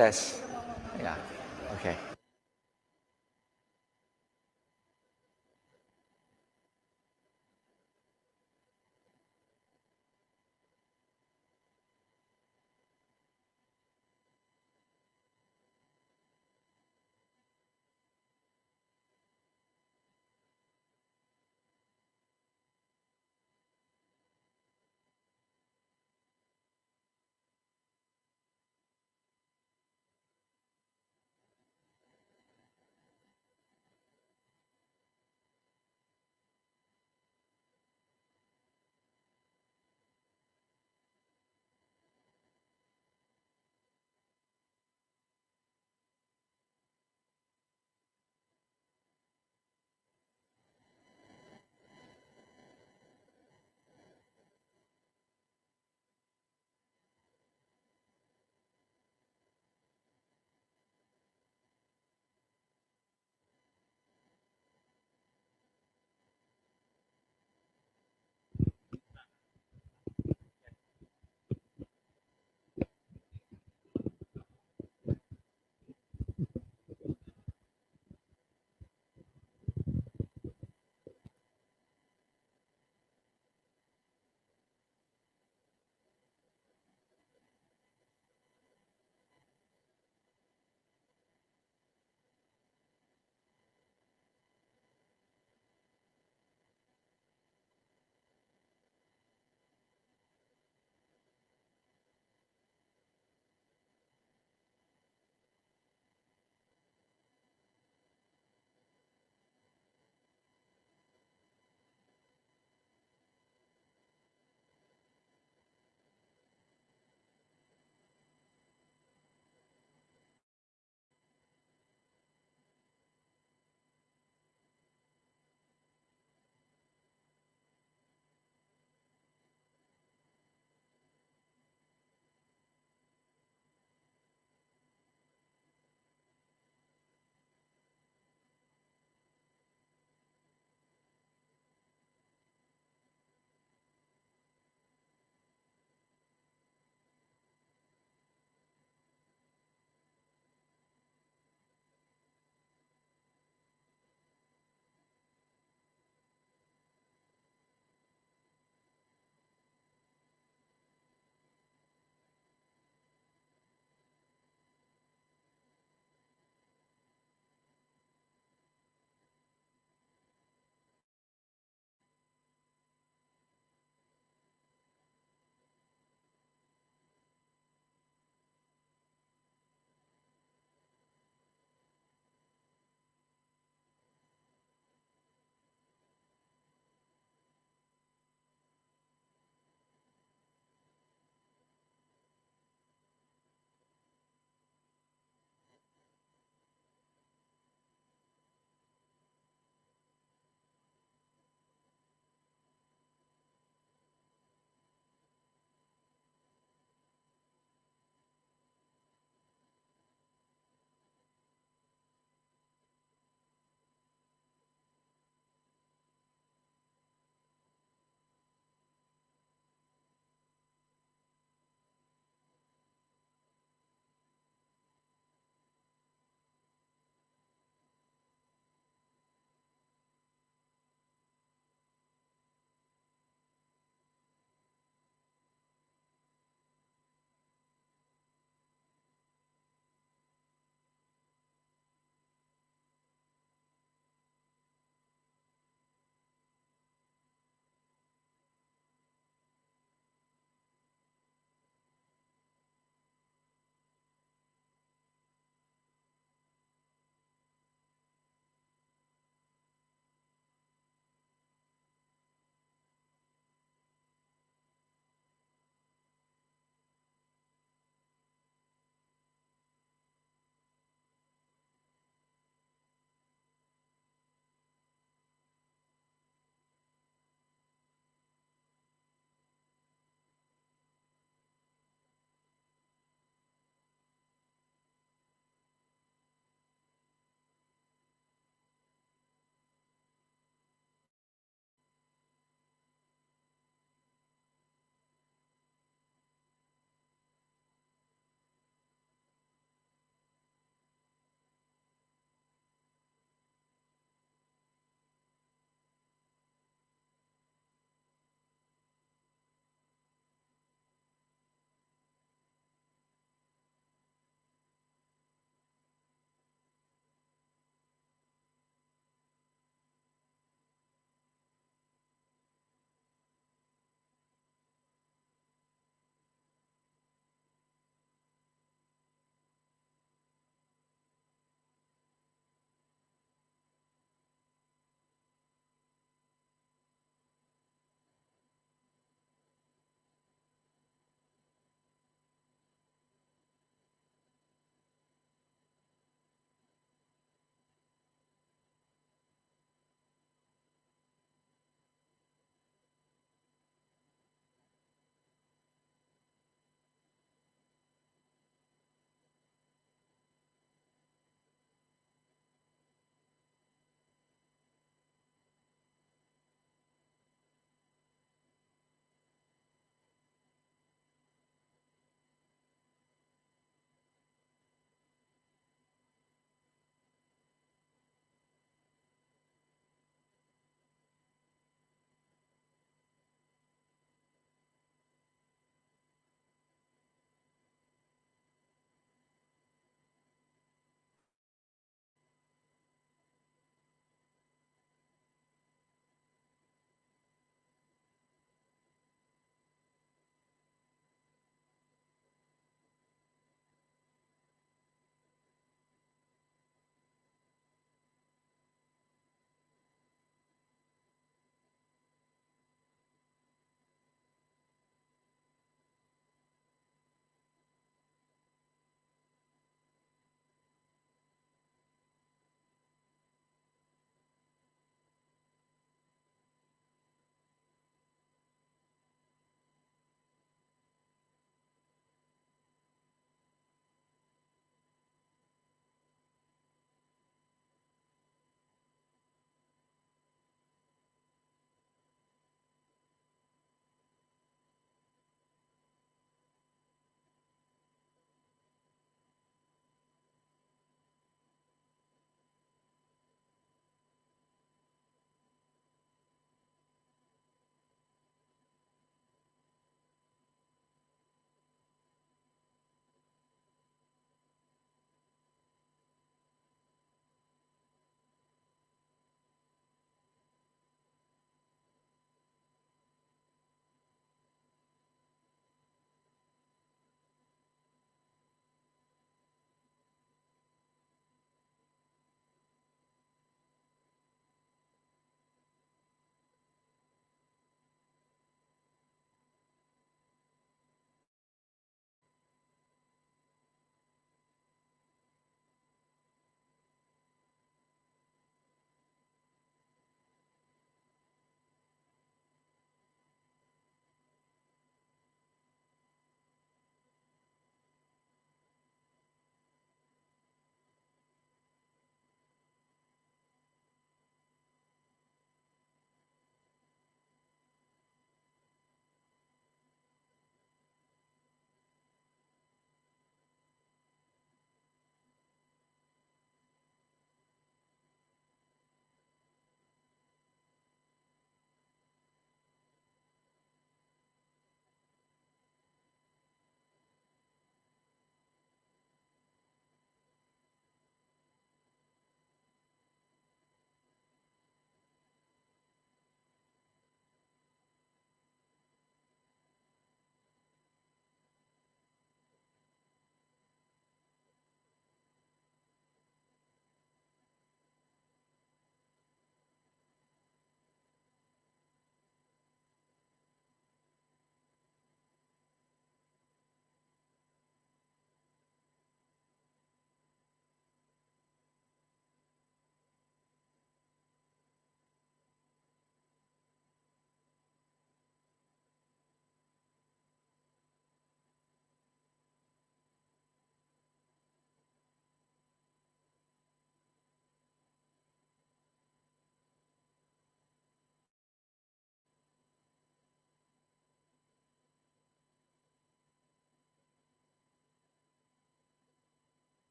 test. Yeah. Okay.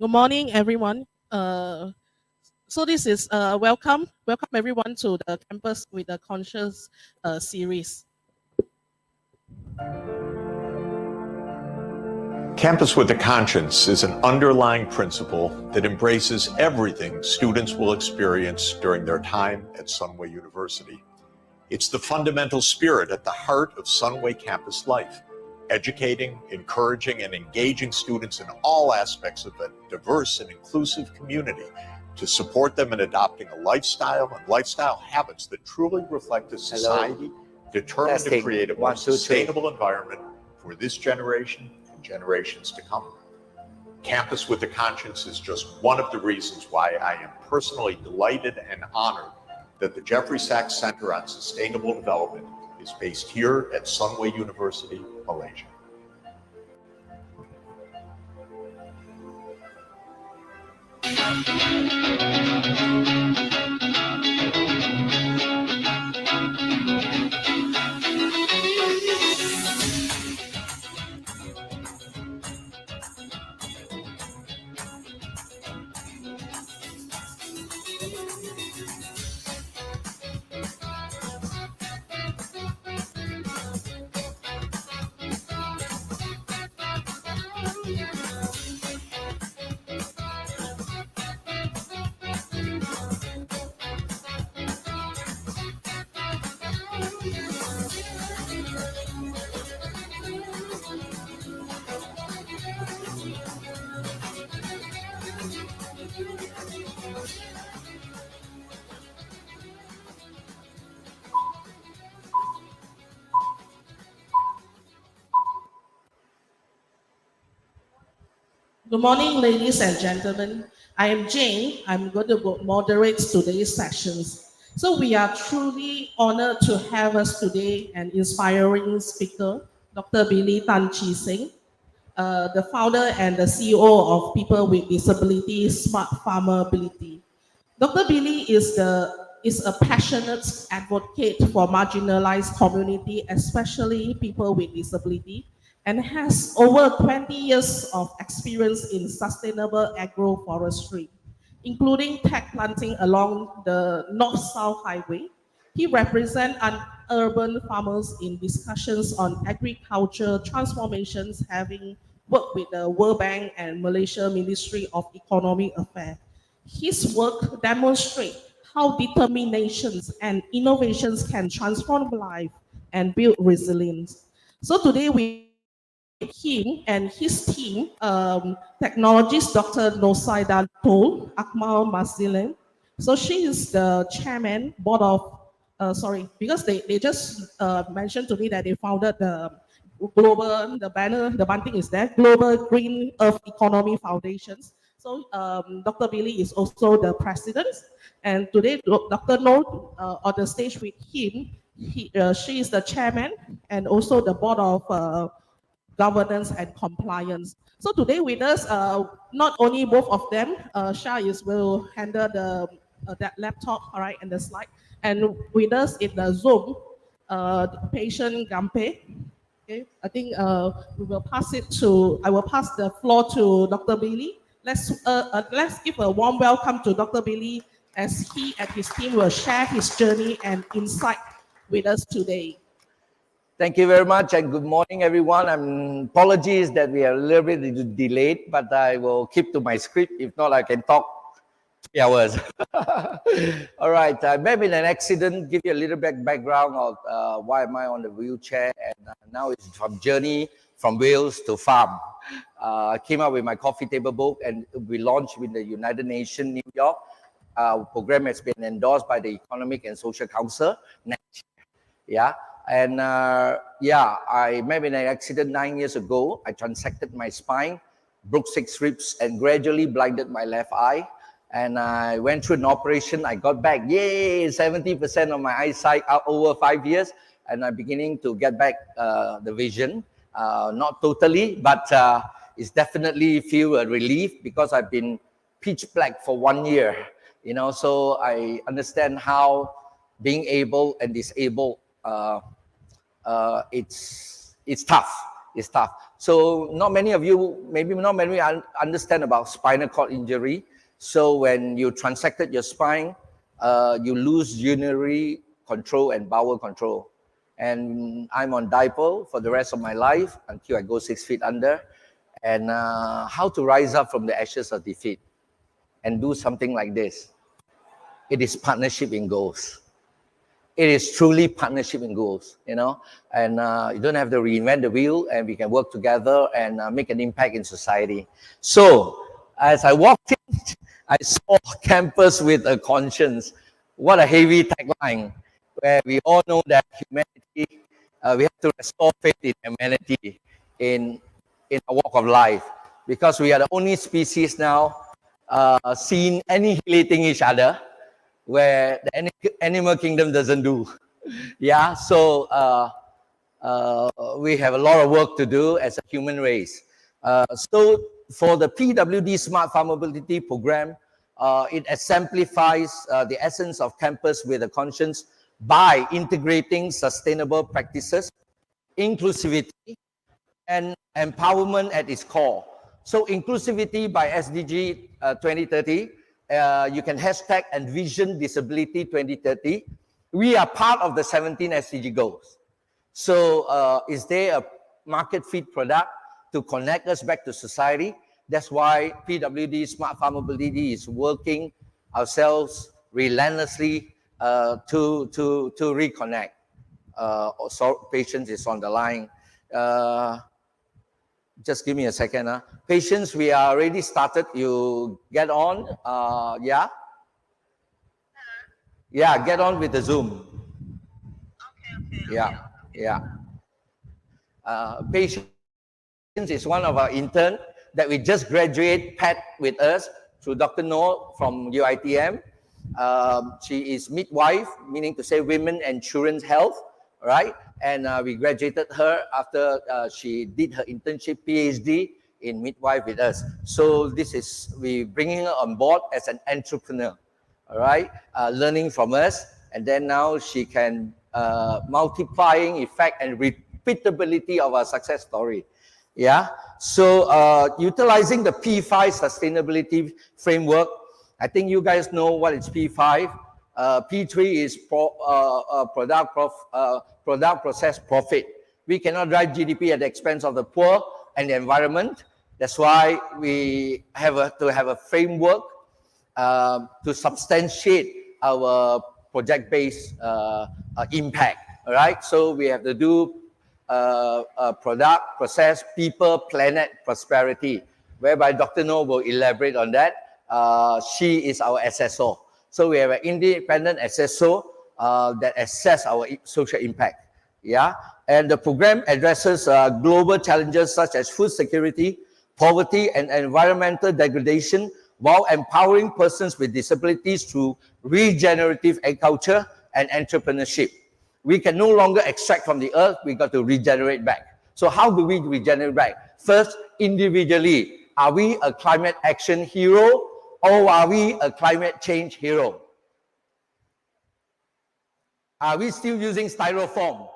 Good morning, everyone. So this is welcome everyone to the Campus with the Conscious series. Campus with a Conscience is an underlying principle that embraces everything students will experience during their time at Sunway University. It's the fundamental spirit at the heart of Sunway campus life, educating, encouraging, and engaging students in all aspects of a diverse and inclusive community to support them in adopting a lifestyle and lifestyle habits that truly reflect a society determined to create a more sustainable environment for this generation and generations to come. Campus with a Conscience is just one of the reasons why I am personally delighted and honored that the Jeffrey Sachs Center on Sustainable Development is based here at Sunway University, Malaysia. Good morning, ladies and gentlemen. I am Jane. I'm going to moderate today's sessions. So we are truly honored to have us today an inspiring speaker, Dr. Billy Tan Chi Seng, the founder and the CEO of People with Disabilities Smart Farmability. Dr. Billy is a passionate advocate for marginalized community, especially people with disability, and has over 20 years of experience in sustainable agroforestry, including tech planting along the North-South Highway. He represents urban farmers in discussions on agriculture transformations, having worked with the World Bank and Malaysia Ministry of Economic Affairs. His work demonstrates how determinations and innovations can transform life and build resilience. So today we him and his team, technologist Dr. Nosaida Tol Akmal Mazilen. So she is the chairman, board of, because they just mentioned to me that they founded the global, the banner, the bunting is there, Global Green Earth Economy Foundations. So Dr. Billy is also the president. And today, Dr. No on the stage with him, she is the chairman and also the board of governance and compliance. So today with us, not only both of them, Shah will handle the that laptop, all right, and the slide. And with us in the Zoom, patient Gampe. Okay, I think we will pass it to. I will pass the floor to Dr. Billy. Let's give a warm welcome to Dr. Billy as he and his team will share his journey and insight with us today. Thank you very much and good morning, everyone. Apologies that we are a little bit delayed, but I will keep to my script. If not, I can talk 3 hours. All right, I met in an accident, give you a little bit background of why am I on the wheelchair, and now it's from journey from Wales to farm. I came up with my coffee table book and we launched with the United Nations, New York. Our program has been endorsed by the Economic and Social Council next year. Yeah. And I met in an accident 9 years ago. I transected my spine, broke 6 ribs, and gradually blinded my left eye. And I went through an operation. I got back, yay, 70% of my eyesight out over 5 years. And I'm beginning to get back the vision. Not totally, but it's definitely feel a relief because I've been pitch black for 1 year. You know, so I understand how being able and disabled it's tough, It's tough. So not many of you, maybe not many understand about spinal cord injury. So when you transected your spine, you lose urinary control and bowel control. And I'm on diaper for the rest of my life until I go 6 feet under. And how to rise up from the ashes of defeat and do something like this. It is partnership in goals. It is truly partnership in goals, you know, and you don't have to reinvent the wheel, and we can work together and make an impact in society. So as I walked in, I saw campus with a conscience. What a heavy tagline, where we all know that humanity, we have to restore faith in humanity in our walk of life, because we are the only species now seen annihilating each other, where the animal kingdom doesn't do. Yeah, so we have a lot of work to do as a human race. So for the PWD Smart Farmability program, it exemplifies the essence of campus with a conscience by integrating sustainable practices, inclusivity, and empowerment at its core. So inclusivity by SDG 2030, you can hashtag Envision Disability 2030. We are part of the 17 SDG goals. So is there a market fit product to connect us back to society? That's why PWD Smart Farmability is working ourselves relentlessly to reconnect. So patience is on the line. Just give me a second. Patience, we are already started. You get on. Yeah? Yeah, get on with the Zoom. Yeah, yeah. Patience is one of our intern that we just graduate, Pat, with us through Dr. Noor from UITM. She is midwife, meaning to say women and children's health, right? And we graduated her after she did her internship PhD in midwife with us. So this is, we bringing her on board as an entrepreneur, all right? Learning from us, and then now she can multiplying effect and repeatability of our success story. Yeah, so utilizing the P5 sustainability framework, I think you guys know what is P5. P3 is product process profit. We cannot drive GDP at the expense of the poor and the environment. That's why we have to have a framework to substantiate our project-based impact. All right, so we have to do product, process, people, planet, prosperity, whereby Dr. Noor will elaborate on that. She is our assessor. So we have an independent assessor that assess our social impact. Yeah, and the program addresses global challenges such as food security, poverty, and environmental degradation, while empowering persons with disabilities through regenerative agriculture and entrepreneurship. We can no longer extract from the earth, we got to regenerate back. So how do we regenerate back? First, individually, are we a climate action hero or are we a climate change hero? Are we still using styrofoam?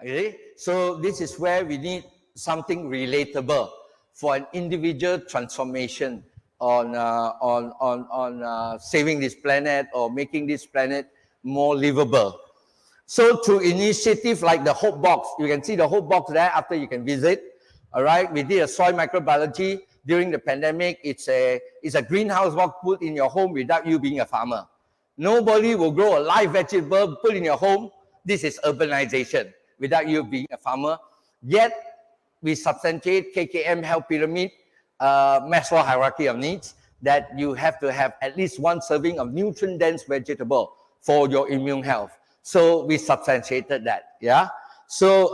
Okay, so this is where we need something relatable for an individual transformation on saving this planet or making this planet more livable. So through initiative like the Hope Box, you can see the Hope Box there after you can visit. All right, we did a soil microbiology during the pandemic. It's a greenhouse box put in your home without you being a farmer. Nobody will grow a live vegetable put in your home. This is urbanization without you being a farmer. Yet we substantiate KKM health pyramid, Maslow hierarchy of needs, that you have to have at least one serving of nutrient-dense vegetable for your immune health. So we substantiated that, yeah. So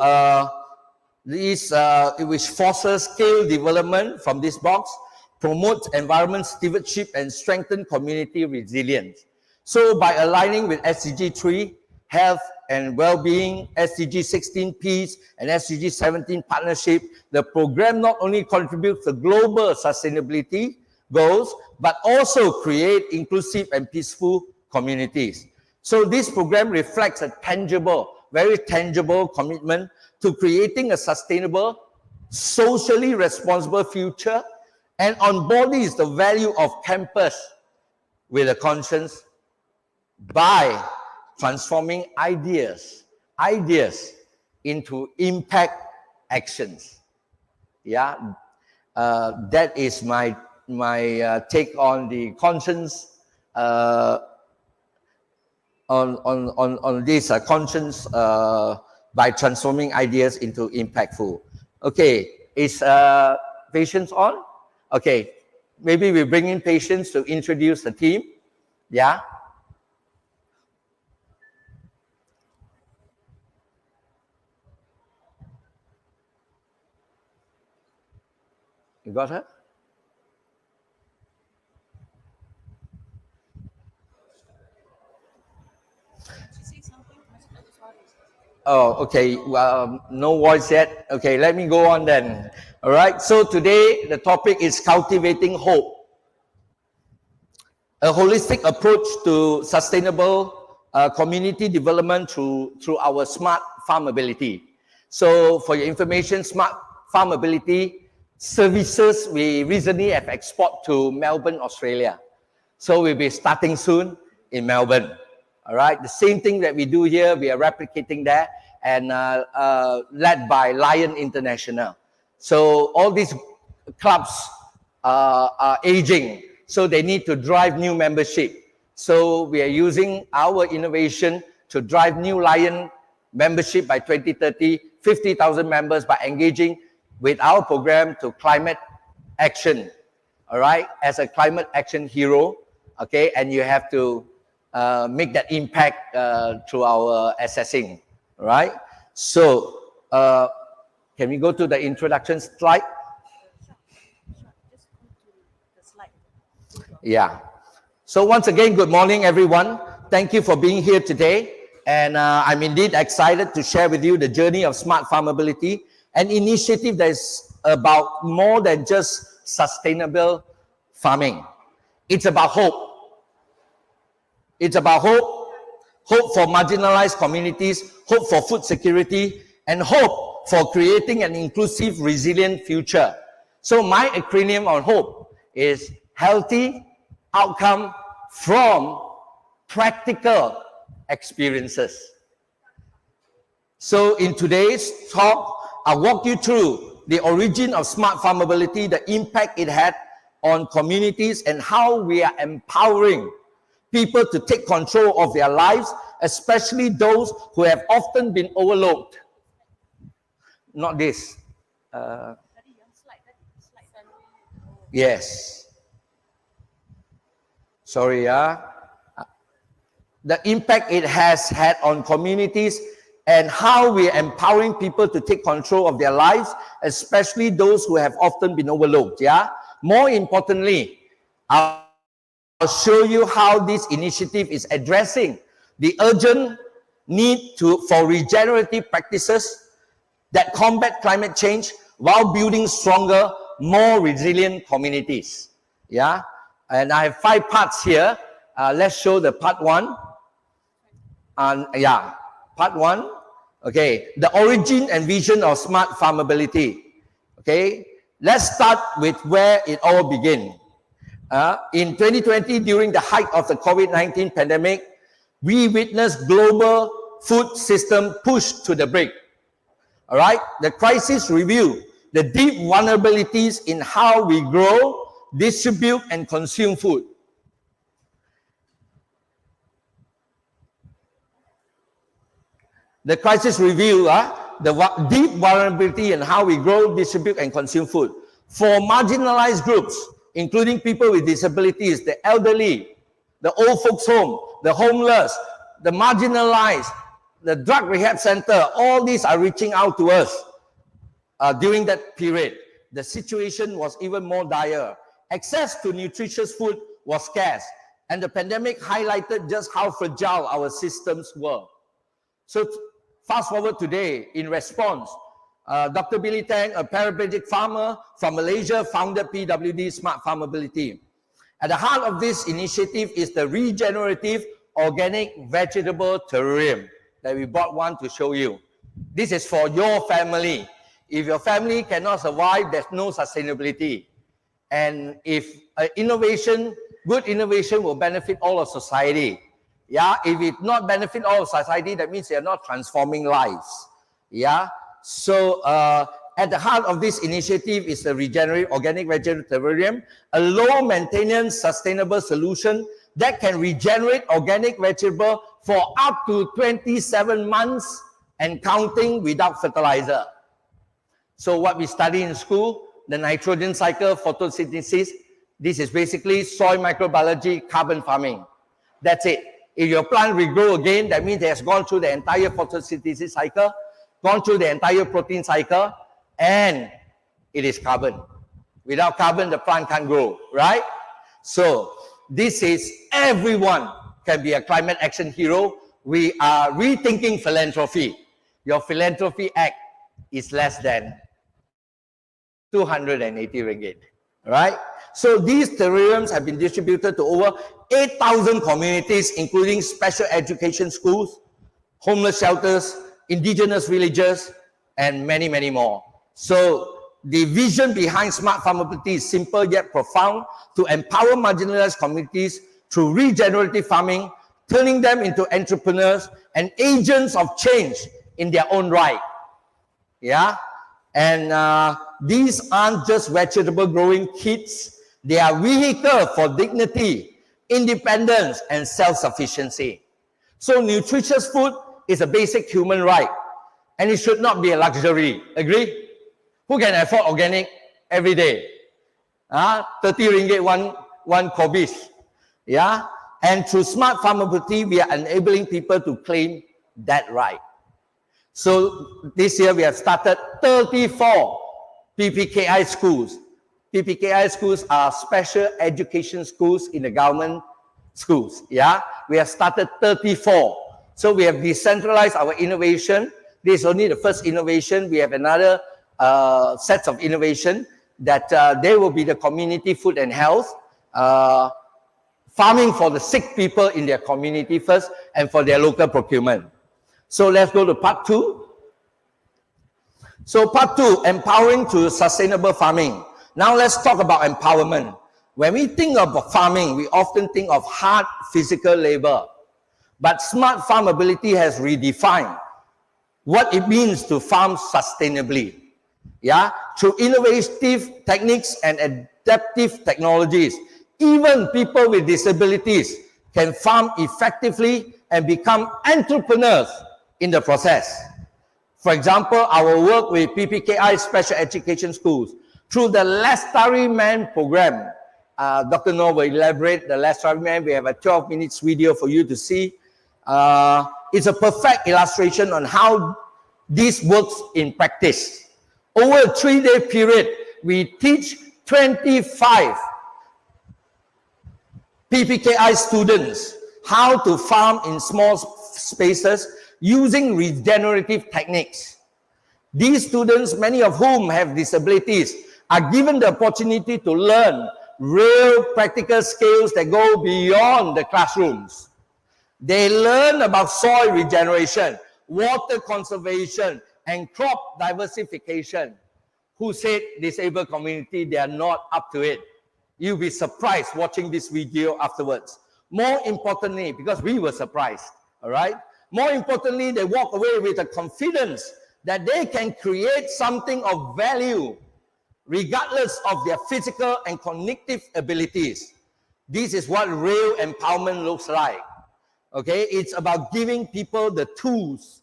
which fosters scale development from this box, promotes environment stewardship and strengthen community resilience. So by aligning with SDG 3, health and well-being, SDG 16 peace, and SDG 17 partnership, the program not only contributes to global sustainability goals, but also create inclusive and peaceful communities. So this program reflects a tangible, very tangible commitment to creating a sustainable, socially responsible future, and embodies the value of campus with a conscience by transforming ideas into impact actions. Yeah, that is my take on the conscience on this conscience by transforming ideas into impactful. Okay, is Patience on? Okay, maybe we bring in Patience to introduce the team. Yeah. You got her? Oh, okay. Well, no voice yet. Okay, let me go on then. All right. So today the topic is cultivating hope, a holistic approach to sustainable community development through our smart farmability. So for your information, smart farmability services we recently have export to Melbourne, Australia. So we'll be starting soon in Melbourne. All right, the same thing that we do here, we are replicating there, and led by Lion International. So all these clubs are aging, so they need to drive new membership. So we are using our innovation to drive new Lion membership by 2030, 50,000 members by engaging with our program to climate action. All right, as a climate action hero, okay, and you have to make that impact through our assessing, right? So, can we go to the introduction slide? Yeah. So once again, good morning, everyone. Thank you for being here today. And I'm indeed excited to share with you the journey of Smart Farmability, an initiative that is about more than just sustainable farming. It's about hope. It's about hope for marginalized communities, hope for food security, and hope for creating an inclusive, resilient future. So my acronym on hope is healthy outcome from practical experiences. So in today's talk, I'll walk you through the origin of smart farmability, the impact it had on communities, and how we are empowering people to take control of their lives, especially those who have often been overlooked. Not this. Yes. Sorry, the impact it has had on communities and how we are empowering people to take control of their lives, especially those who have often been overlooked. Yeah. More importantly, I'll show you how this initiative is addressing the urgent need for regenerative practices that combat climate change while building stronger, more resilient communities. Yeah, and I have 5 parts here. Let's show the part 1. And yeah, part 1. Okay, the origin and vision of smart farmability. Okay, let's start with where it all began. In 2020, during the height of the COVID-19 pandemic, we witnessed global food system pushed to the brink. All right, the crisis revealed the deep vulnerabilities in how we grow, distribute, and consume food. The crisis revealed the deep vulnerability in how we grow, distribute, and consume food. For marginalized groups, including people with disabilities, the elderly, the old folks home, the homeless, the marginalized, the drug rehab center, all these are reaching out to us during that period. The situation was even more dire. Access to nutritious food was scarce, and the pandemic highlighted just how fragile our systems were. So fast forward today, in response, Dr. Billy Tang, a paraplegic farmer from Malaysia, founded PWD Smart Farmability. At the heart of this initiative is the regenerative organic vegetable terrarium that we brought one to show you. This is for your family. If your family cannot survive, there's no sustainability. And if innovation, good innovation will benefit all of society. Yeah, if it not benefit all of society, that means you're not transforming lives. Yeah, so at the heart of this initiative is the regenerative organic vegetarian, a low maintenance sustainable solution that can regenerate organic vegetable for up to 27 months and counting without fertilizer. So what we study in school, the nitrogen cycle, photosynthesis, this is basically soil microbiology, carbon farming. That's it. If your plant regrow again, that means it has gone through the entire photosynthesis cycle, gone through the entire protein cycle, and it is carbon. Without carbon, the plant can't grow, right? So this is everyone can be a climate action hero. We are rethinking philanthropy. Your philanthropy act is less than 280 ringgit, right? So these terrariums have been distributed to over 8,000 communities, including special education schools, homeless shelters, indigenous villages, and many, many more. So the vision behind smart farmability is simple yet profound: to empower marginalized communities through regenerative farming, turning them into entrepreneurs and agents of change in their own right. Yeah, and these aren't just vegetable growing kits, they are vehicle for dignity, independence, and self-sufficiency. So nutritious food is a basic human right, and it should not be a luxury. Agree? Who can afford organic every day? 30 ringgit one kobis. Yeah, and through smart farmability, we are enabling people to claim that right. So this year we have started 34 PPKI schools. PPKI schools are special education schools in the government schools. Yeah, we have started 34. So we have decentralized our innovation. This is only the first innovation. We have another sets of innovation that they will be the community food and health, farming for the sick people in their community first and for their local procurement. So let's go to part 2. So part 2, empowering to sustainable farming. Now let's talk about empowerment. When we think of farming, we often think of hard physical labor. But smart farmability has redefined what it means to farm sustainably. Yeah, through innovative techniques and adaptive technologies, even people with disabilities can farm effectively and become entrepreneurs in the process. For example, our work with PPKI special education schools through the Lestari Man program. Dr. Noor will elaborate the Lestari Man. We have a 12 minutes video for you to see. It's a perfect illustration on how this works in practice. Over a 3-day period, we teach 25 PPKI students how to farm in small spaces using regenerative techniques. These students, many of whom have disabilities, are given the opportunity to learn real practical skills that go beyond the classrooms. They learn about soil regeneration, water conservation, and crop diversification. Who said disabled community, they are not up to it? You'll be surprised watching this video afterwards. More importantly, because we were surprised, all right? More importantly, they walk away with a confidence that they can create something of value regardless of their physical and cognitive abilities. This is what real empowerment looks like. Okay, it's about giving people the tools,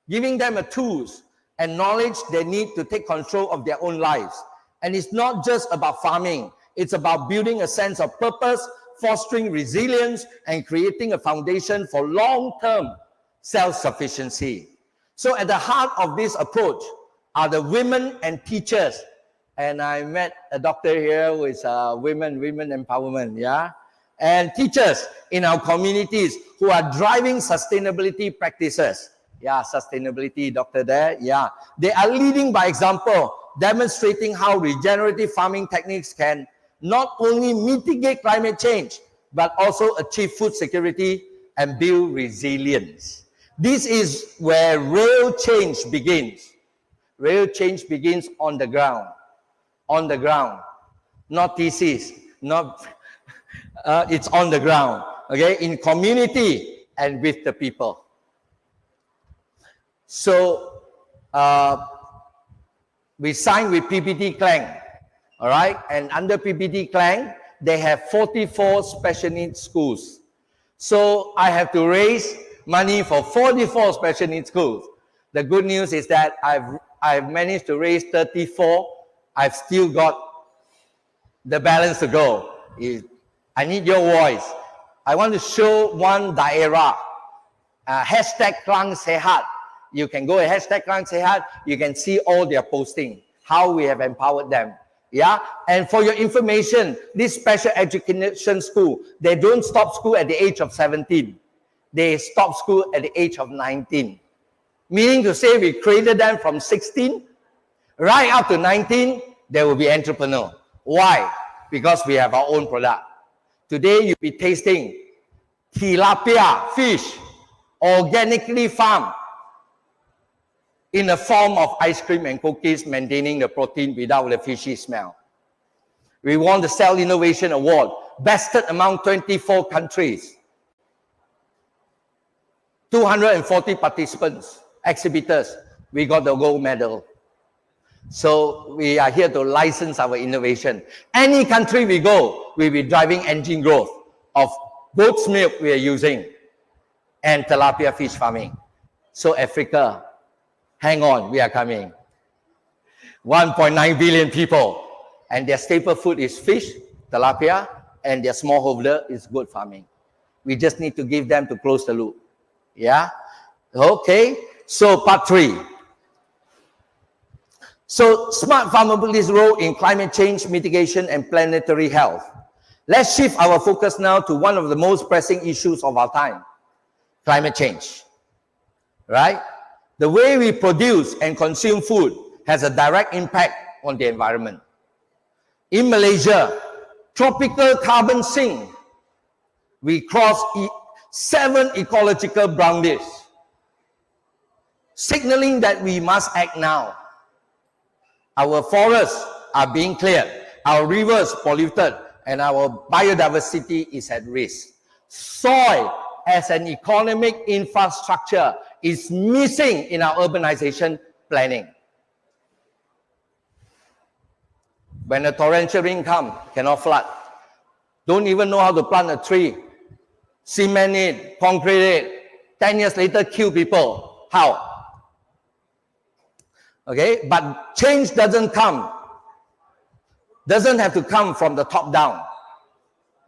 giving them the tools and knowledge they need to take control of their own lives. And it's not just about farming. It's about building a sense of purpose, fostering resilience, and creating a foundation for long-term self-sufficiency. So at the heart of this approach are the women and teachers. And I met a doctor here who is women empowerment, yeah? And teachers in our communities who are driving sustainability practices. Yeah, sustainability doctor there, yeah. They are leading by example, demonstrating how regenerative farming techniques can not only mitigate climate change, but also achieve food security and build resilience. This is where real change begins. Real change begins on the ground. On the ground. Not thesis. Not, it's on the ground. Okay? In community and with the people. So, we signed with PPT Klang. All right? And under PPT Klang, they have 44 special needs schools. So I have to raise money for 44 special needs schools. The good news is that I've managed to raise 34. I've still got the balance to go. I need your voice. I want to show one daerah. Hashtag Klang Sehat. You can go at hashtag Klang Sehat. You can see all their posting, how we have empowered them. Yeah, and for your information, this special education school, they don't stop school at the age of 17. They stop school at the age of 19. Meaning to say we created them from 16 right up to 19, they will be entrepreneur. Why? Because we have our own product. Today you'll be tasting tilapia fish, organically farmed in the form of ice cream and cookies, maintaining the protein without the fishy smell. We won the Cell Innovation Award, bested among 24 countries. 240 participants, exhibitors, we got the gold medal. So we are here to license our innovation. Any country we go, we'll be driving engine growth of goat's milk we are using and tilapia fish farming. So Africa, hang on, we are coming. 1.9 billion people, and their staple food is fish, tilapia, and their smallholder is goat farming. We just need to give them to close the loop. Yeah? Okay, so part 3. So smart farmability's role in climate change mitigation and planetary health. Let's shift our focus now to one of the most pressing issues of our time, climate change. Right? The way we produce and consume food has a direct impact on the environment. In Malaysia, tropical carbon sink, we crossed 7 ecological boundaries, signaling that we must act now. Our forests are being cleared, our rivers polluted, and our biodiversity is at risk. Soil as an economic infrastructure is missing in our urbanization planning. When a torrential rain comes, cannot flood. Don't even know how to plant a tree. Cement it, concrete it. 10 years later, kill people. How? Okay, but change doesn't have to come from the top down.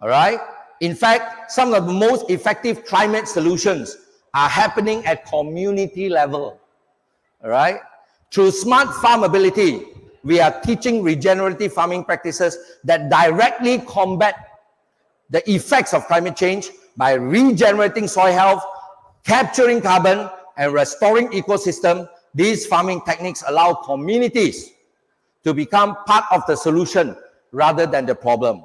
All right? In fact, some of the most effective climate solutions are happening at community level. All right? Through smart farmability, we are teaching regenerative farming practices that directly combat the effects of climate change by regenerating soil health, capturing carbon, and restoring ecosystem. These farming techniques allow communities to become part of the solution rather than the problem.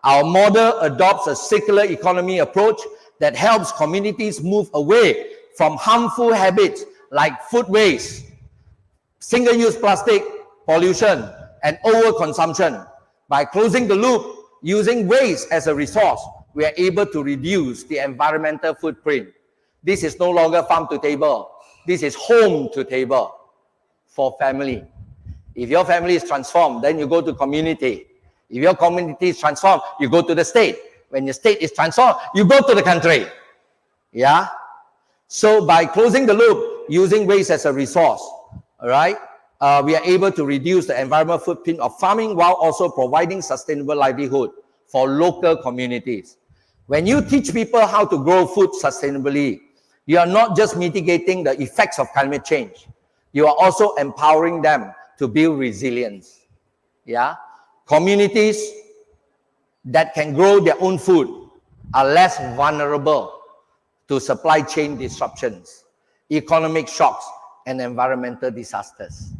Our model adopts a circular economy approach that helps communities move away from harmful habits like food waste, single-use plastic, pollution, and overconsumption. By closing the loop, using waste as a resource, we are able to reduce the environmental footprint. This is no longer farm to table. This is home to table for family. If your family is transformed, then you go to community. If your community is transformed, you go to the state. When the state is transformed, you go to the country. Yeah? So by closing the loop, using waste as a resource, all right, we are able to reduce the environmental footprint of farming while also providing sustainable livelihood for local communities. When you teach people how to grow food sustainably, you are not just mitigating the effects of climate change. You are also empowering them to build resilience. Yeah? Communities that can grow their own food are less vulnerable to supply chain disruptions, economic shocks, and environmental disasters.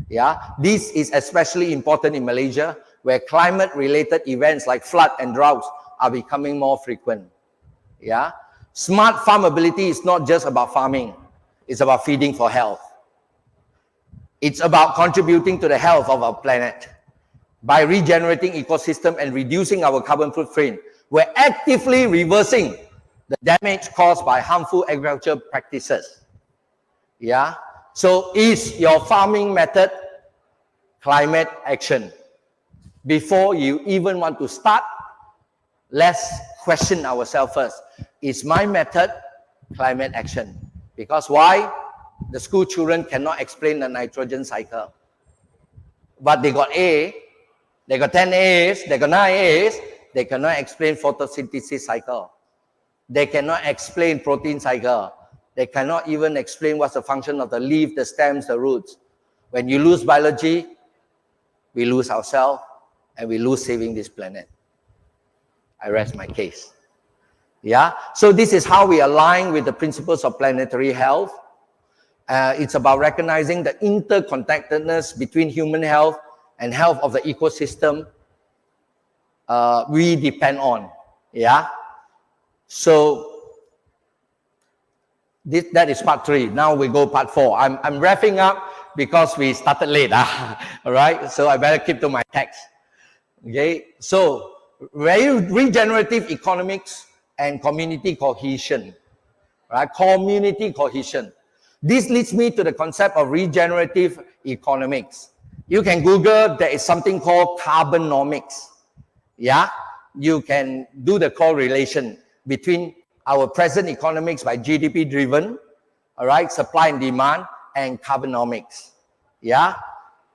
Yeah? This is especially important in Malaysia, where climate-related events like flood and droughts are becoming more frequent. Yeah? Smart farmability is not just about farming. It's about feeding for health. It's about contributing to the health of our planet. By regenerating ecosystem and reducing our carbon footprint, we're actively reversing the damage caused by harmful agricultural practices. Yeah? So is your farming method climate action? Before you even want to start, let's question ourselves first. Is my method climate action? Because why? The school children cannot explain the nitrogen cycle. But they got A, they got 10 A's, they got 9 A's, they cannot explain photosynthesis cycle. They cannot explain protein cycle. They cannot even explain what's the function of the leaf, the stems, the roots. When you lose biology, we lose ourselves and we lose saving this planet. I rest my case. Yeah, so this is how we align with the principles of planetary health. It's about recognizing the interconnectedness between human health and health of the ecosystem we depend on. Yeah, so that is part 3. Now we go part 4. I'm wrapping up because we started late. All right, so I better keep to my text. Okay, so regenerative economics and community cohesion, right? Community cohesion. This leads me to the concept of regenerative economics. You can Google, there is something called carbonomics. Yeah, you can do the correlation between our present economics by GDP driven, all right, supply and demand, and carbonomics. Yeah,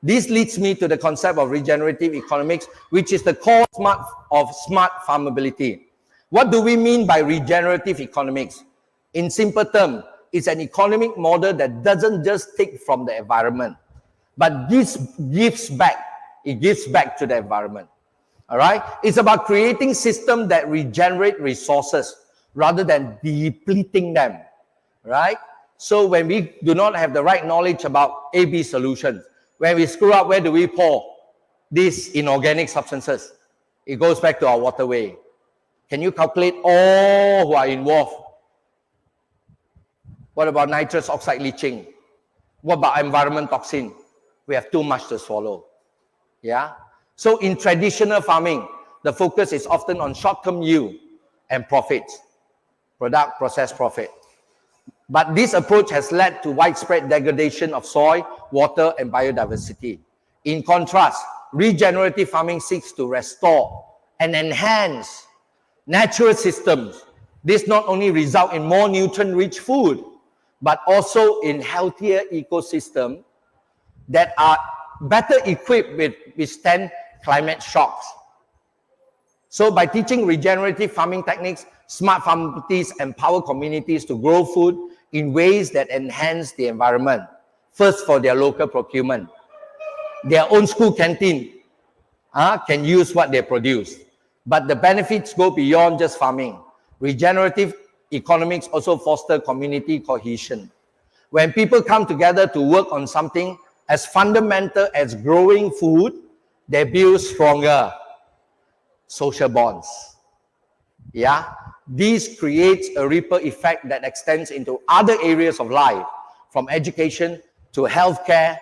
this leads me to the concept of regenerative economics, which is the core of smart farmability. What do we mean by regenerative economics? In simple terms, it's an economic model that doesn't just take from the environment, but gives back. It gives back to the environment. All right? It's about creating systems that regenerate resources rather than depleting them. Right? So when we do not have the right knowledge about AB solutions, when we screw up, where do we pour these inorganic substances? It goes back to our waterway. Can you calculate all who are involved? What about nitrous oxide leaching? What about environment toxin? We have too much to swallow. Yeah? So in traditional farming, the focus is often on short-term yield and profits, product, process, profit. But this approach has led to widespread degradation of soil, water, and biodiversity. In contrast, regenerative farming seeks to restore and enhance natural systems. This not only results in more nutrient-rich food, but also in healthier ecosystems that are better equipped with withstand climate shocks. So by teaching regenerative farming techniques, smart farmabilities empower communities to grow food in ways that enhance the environment. First, for their local procurement. Their own school canteen can use what they produce. But the benefits go beyond just farming. Regenerative economics also foster community cohesion. When people come together to work on something as fundamental as growing food, they build stronger social bonds. Yeah, this creates a ripple effect that extends into other areas of life, from education to healthcare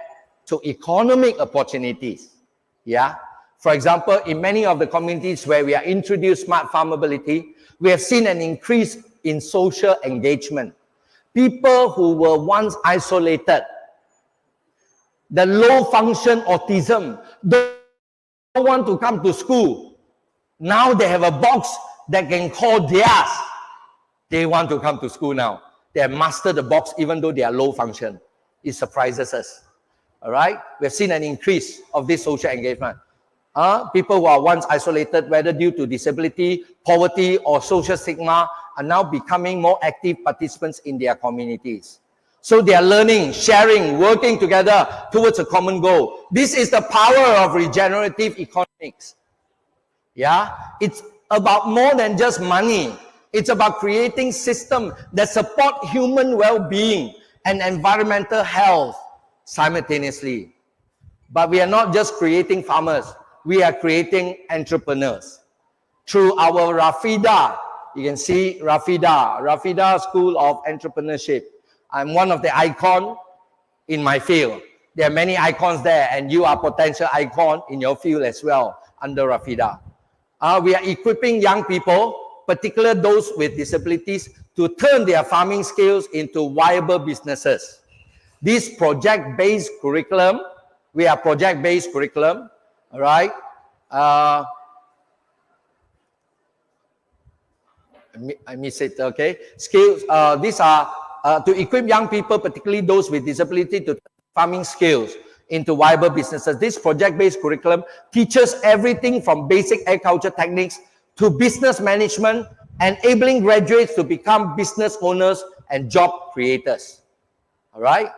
to economic opportunities. Yeah, for example, in many of the communities where we are introduced smart farmability, we have seen an increase in social engagement. People who were once isolated, the low function autism, don't want to come to school. Now they have a box that can call theirs. They want to come to school now. They have mastered the box even though they are low function. It surprises us. All right? We've seen an increase of this social engagement. People who are once isolated, whether due to disability, poverty, or social stigma, are now becoming more active participants in their communities. So they are learning, sharing, working together towards a common goal. This is the power of regenerative economics. Yeah, it's about more than just money. It's about creating systems that support human well-being and environmental health simultaneously. But we are not just creating farmers. We are creating entrepreneurs. Through our Rafida You can see Rafida School of Entrepreneurship. I'm one of the icons in my field. There are many icons there, and you are potential icon in your field as well under Rafida. We are equipping young people, particularly those with disabilities, to turn their farming skills into viable businesses. This project-based curriculum, we are project-based curriculum, all right? I miss it, okay? Skills, these are to equip young people, particularly those with disability, to farming skills into viable businesses. This project-based curriculum teaches everything from basic agriculture techniques to business management, enabling graduates to become business owners and job creators. All right?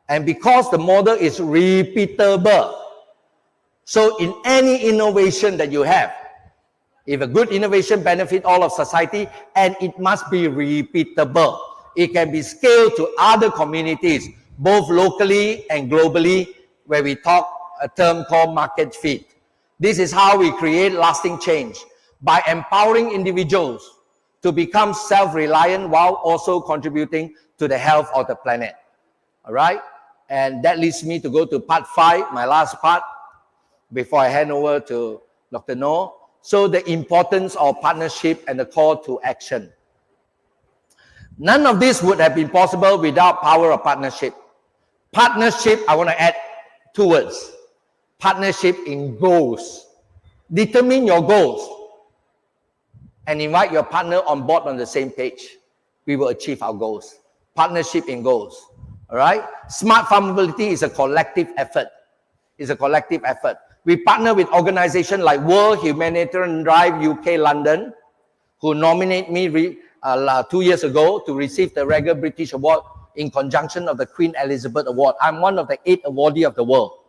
And because the model is repeatable, so in any innovation that you have, if a good innovation benefits all of society, and it must be repeatable. It can be scaled to other communities, both locally and globally, where we talk a term called market fit. This is how we create lasting change, by empowering individuals to become self-reliant while also contributing to the health of the planet. All right? And that leads me to go to part 5, my last part, before I hand over to Dr. Noor. So the importance of partnership and the call to action. None of this would have been possible without power of partnership. Partnership, I want to add 2 words. Partnership in goals. Determine your goals and invite your partner on board on the same page. We will achieve our goals. Partnership in goals. All right? Smart farmability is a collective effort. It's a collective effort. We partner with organizations like World Humanitarian Drive UK London, who nominated me 2 years ago to receive the Regal British Award in conjunction of the Queen Elizabeth Award. I'm one of the 8 awardees of the world,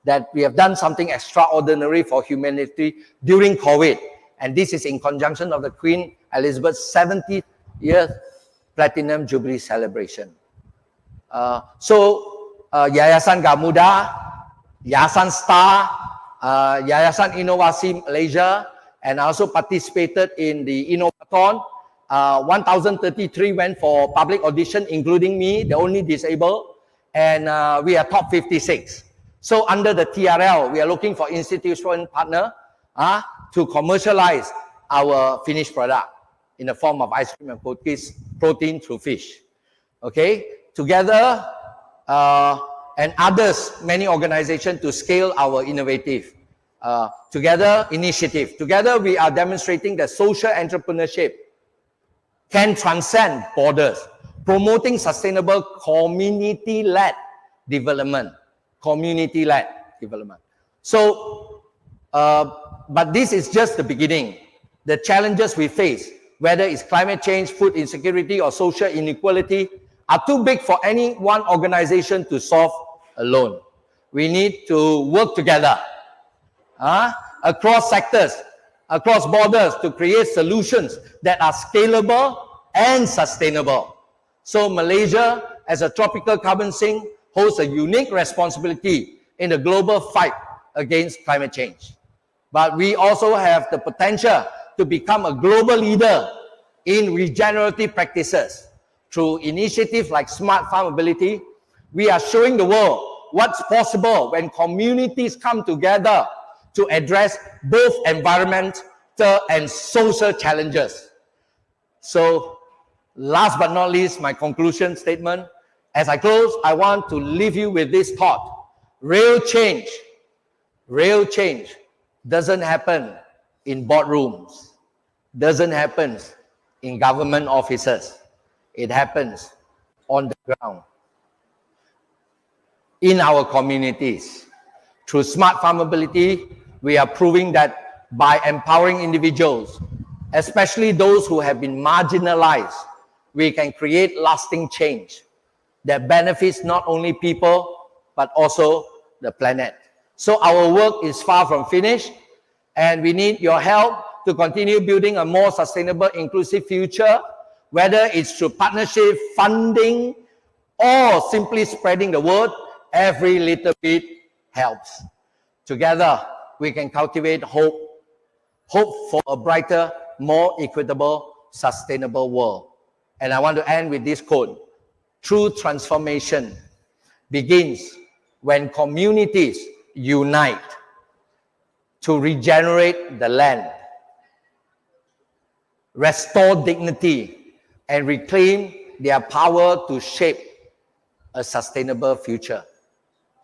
that we have done something extraordinary for humanity during COVID. And this is in conjunction of the Queen Elizabeth's 70th year Platinum Jubilee celebration. Yayasan Gamuda, Yayasan Star, Yayasan Inovasi Malaysia, and I also participated in the Innovathon. 1,033 went for public audition, including me, the only disabled, and we are top 56. So under the TRL, we are looking for institutional partner to commercialize our finished product in the form of ice cream and cookies, protein through fish. Okay, together and others, many organizations, to scale our innovative initiative. Together, we are demonstrating that social entrepreneurship can transcend borders, promoting sustainable community-led development. Community-led development. So, but this is just the beginning. The challenges we face, whether it's climate change, food insecurity, or social inequality, are too big for any one organization to solve alone. We need to work together across sectors, across borders, to create solutions that are scalable and sustainable. So Malaysia, as a tropical carbon sink, holds a unique responsibility in the global fight against climate change. But we also have the potential to become a global leader in regenerative practices. Through initiatives like Smart Farmability, we are showing the world what's possible when communities come together to address both environmental and social challenges. So, last but not least, my conclusion statement. As I close, I want to leave you with this thought. Real change doesn't happen in boardrooms, doesn't happen in government offices. It happens on the ground, in our communities. Through Smart Farmability, we are proving that by empowering individuals, especially those who have been marginalized, we can create lasting change that benefits not only people, but also the planet. So our work is far from finished, and we need your help to continue building a more sustainable, inclusive future, whether it's through partnership, funding, or simply spreading the word. Every little bit helps. Together, we can cultivate hope for a brighter, more equitable, sustainable world. And I want to end with this quote: true transformation begins when communities unite to regenerate the land, restore dignity, and reclaim their power to shape a sustainable future.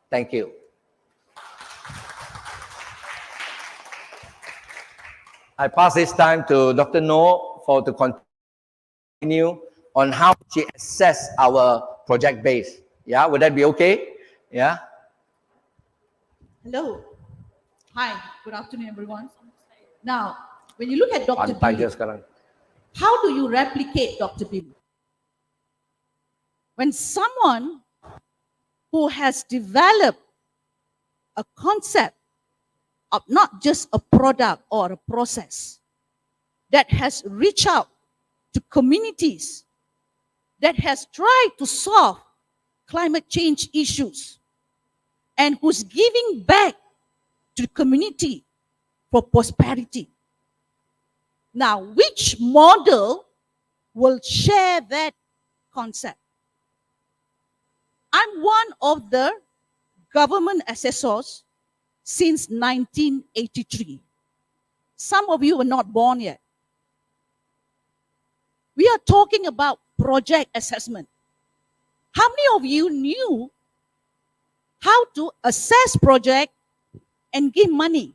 Thank you. I pass this time to Dr. No to continue on how she assess our project base. Yeah, would that be okay? Yeah. Hello. Hi. Good afternoon, everyone. Now, when you look at Dr. Billy, how do you replicate Dr. Billy? When someone who has developed a concept of not just a product or a process that has reached out to communities, that has tried to solve climate change issues, and who's giving back to the community for prosperity. Now, which model will share that concept? I'm one of the government assessors since 1983. Some of you were not born yet. We are talking about project assessment. How many of you knew how to assess project and give money?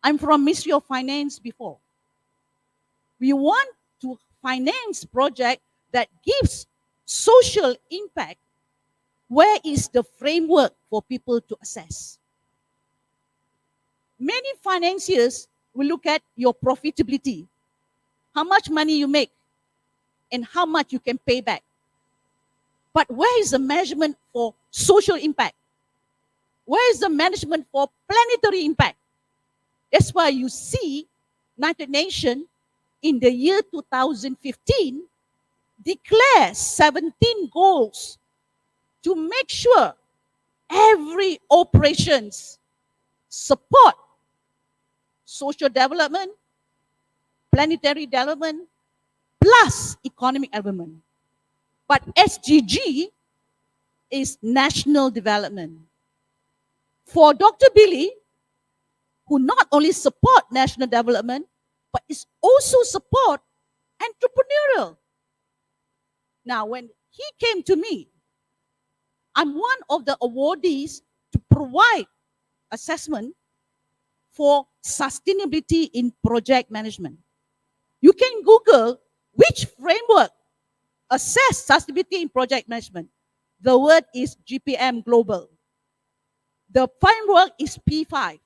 I'm from Ministry of Finance before. We want to finance project that gives social impact. Where is the framework for people to assess? Many financiers will look at your profitability, how much money you make, and how much you can pay back. But where is the measurement for social impact? Where is the management for planetary impact? That's why you see United Nations in the year 2015 declare 17 goals to make sure every operations support social development, planetary development, plus economic development. But SDG is national development. For Dr. Billy, who not only support national development, but is also support entrepreneurial. Now, when he came to me, I'm one of the awardees to provide assessment for sustainability in project management. You can Google which framework assess sustainability in project management. The word is GPM Global. The framework is P5,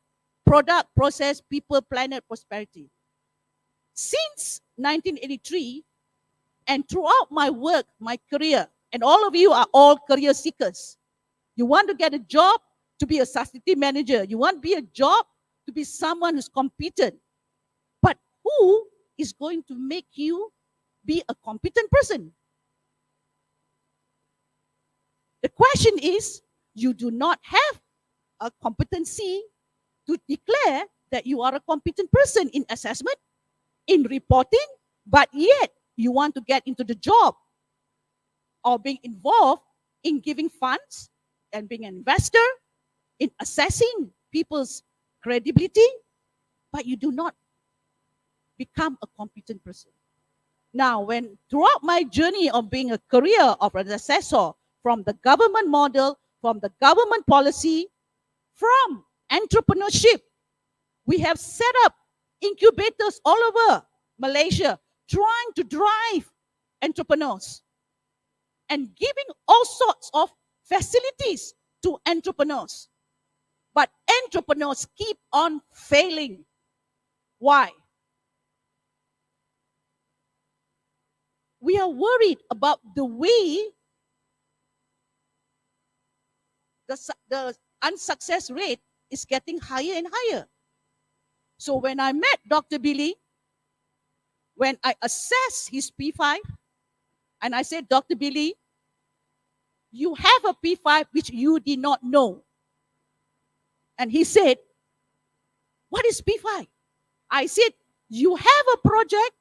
Product, Process, People, Planet, Prosperity. Since 1983, and throughout my work, my career, and all of you are all career seekers. You want to get a job to be a sustainability manager. You want to be a job to be someone who's competent. But who is going to make you be a competent person? The question is, you do not have a competency to declare that you are a competent person in assessment, in reporting, but yet you want to get into the job or being involved in giving funds and being an investor, in assessing people's credibility, but you do not become a competent person. Now, when throughout my journey of being a career of an assessor, from the government model, from the government policy, from entrepreneurship, we have set up incubators all over Malaysia, trying to drive entrepreneurs and giving all sorts of facilities to entrepreneurs. But entrepreneurs keep on failing. Why? We are worried about the way the unsuccess rate is getting higher and higher. So when I met Dr. Billy, when I assessed his P5, and I said, Dr. Billy, you have a P5 which you did not know. And he said, what is P5? I said, you have a project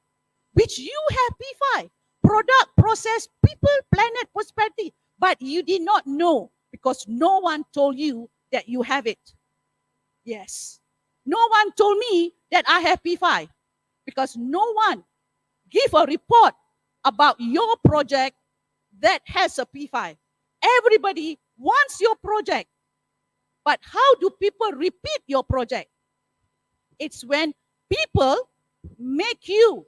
which you have P5, product, process, people, planet, prosperity, but you did not know because no one told you that you have it. Yes. No one told me that I have P5 because no one give a report about your project that has a P5. Everybody wants your project. But how do people repeat your project? It's when people make you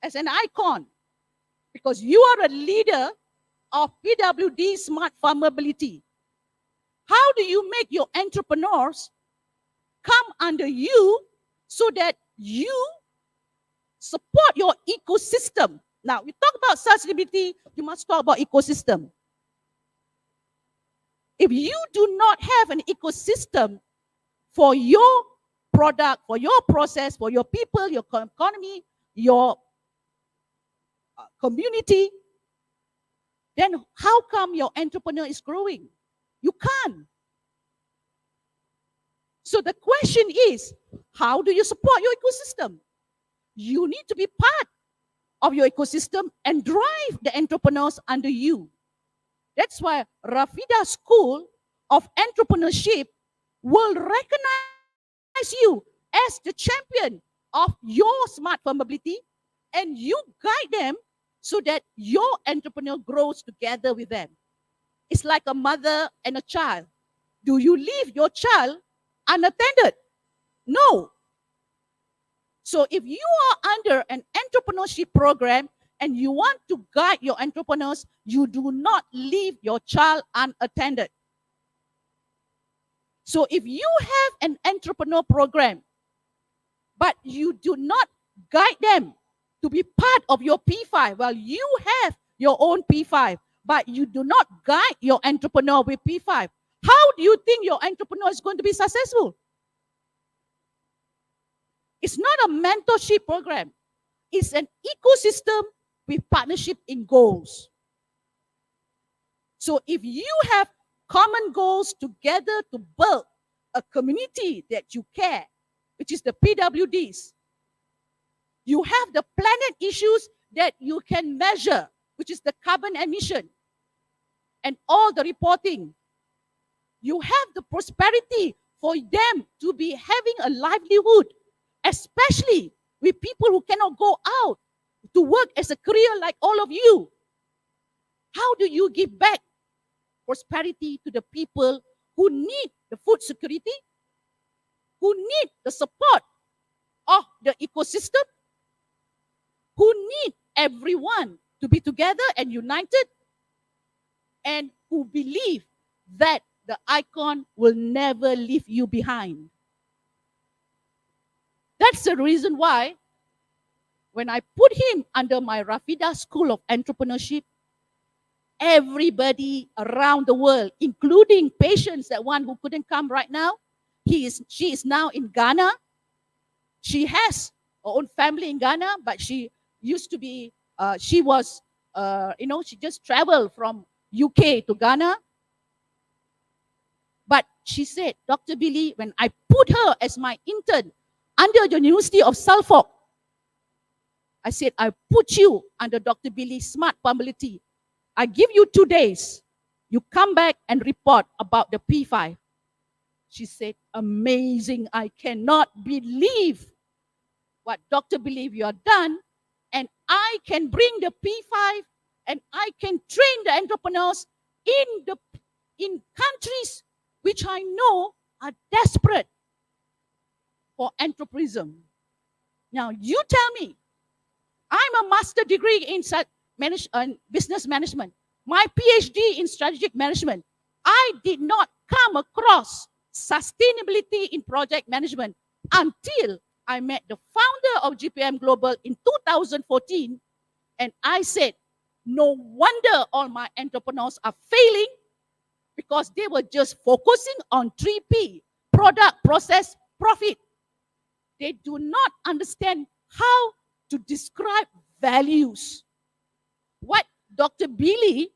as an icon because you are a leader of PWD Smart Farmability. How do you make your entrepreneurs come under you so that you support your ecosystem? Now, we talk about sustainability, you must talk about ecosystem. If you do not have an ecosystem for your product, for your process, for your people, your economy, your community, then how come your entrepreneur is growing? You can't. So the question is, how do you support your ecosystem? You need to be part of your ecosystem and drive the entrepreneurs under you. That's why Rafida School of Entrepreneurship will recognize you as the champion of your smart farmability, and you guide them so that your entrepreneur grows together with them. It's like a mother and a child. Do you leave your child unattended? No. So if you are under an entrepreneurship program and you want to guide your entrepreneurs, you do not leave your child unattended. So if you have an entrepreneur program, but you do not guide them to be part of your P5, well, you have your own P5, but you do not guide your entrepreneur with P5, how do you think your entrepreneur is going to be successful? It's not a mentorship program. It's an ecosystem with partnership in goals. So if you have common goals together to build a community that you care, which is the PWDs, you have the planet issues that you can measure, which is the carbon emission and all the reporting. You have the prosperity for them to be having a livelihood, especially with people who cannot go out to work as a career like all of you. How do you give back prosperity to the people who need the food security, who need the support of the ecosystem, who need everyone to be together and united, and who believe that the icon will never leave you behind? That's the reason why when I put him under my Rafida School of Entrepreneurship, everybody around the world, including patients, that one who couldn't come right now, she is now in Ghana. She has her own family in Ghana, but she used to be, she just traveled from UK to Ghana. But she said, Dr. Billy, when I put her as my intern under the University of Suffolk, I said, I put you under Dr. Billy's smart farmability. I give you 2 days. You come back and report about the P5. She said, amazing. I cannot believe what Dr. Billy you have done. And I can bring the P5 and I can train the entrepreneurs in countries which I know are desperate for entrepreneurship. Now, you tell me, I'm a master degree in business management, my PhD in strategic management. I did not come across sustainability in project management until I met the founder of GPM Global in 2014. And I said, no wonder all my entrepreneurs are failing, because they were just focusing on 3P, product, process, profit. They do not understand how to describe values. What Dr. Billy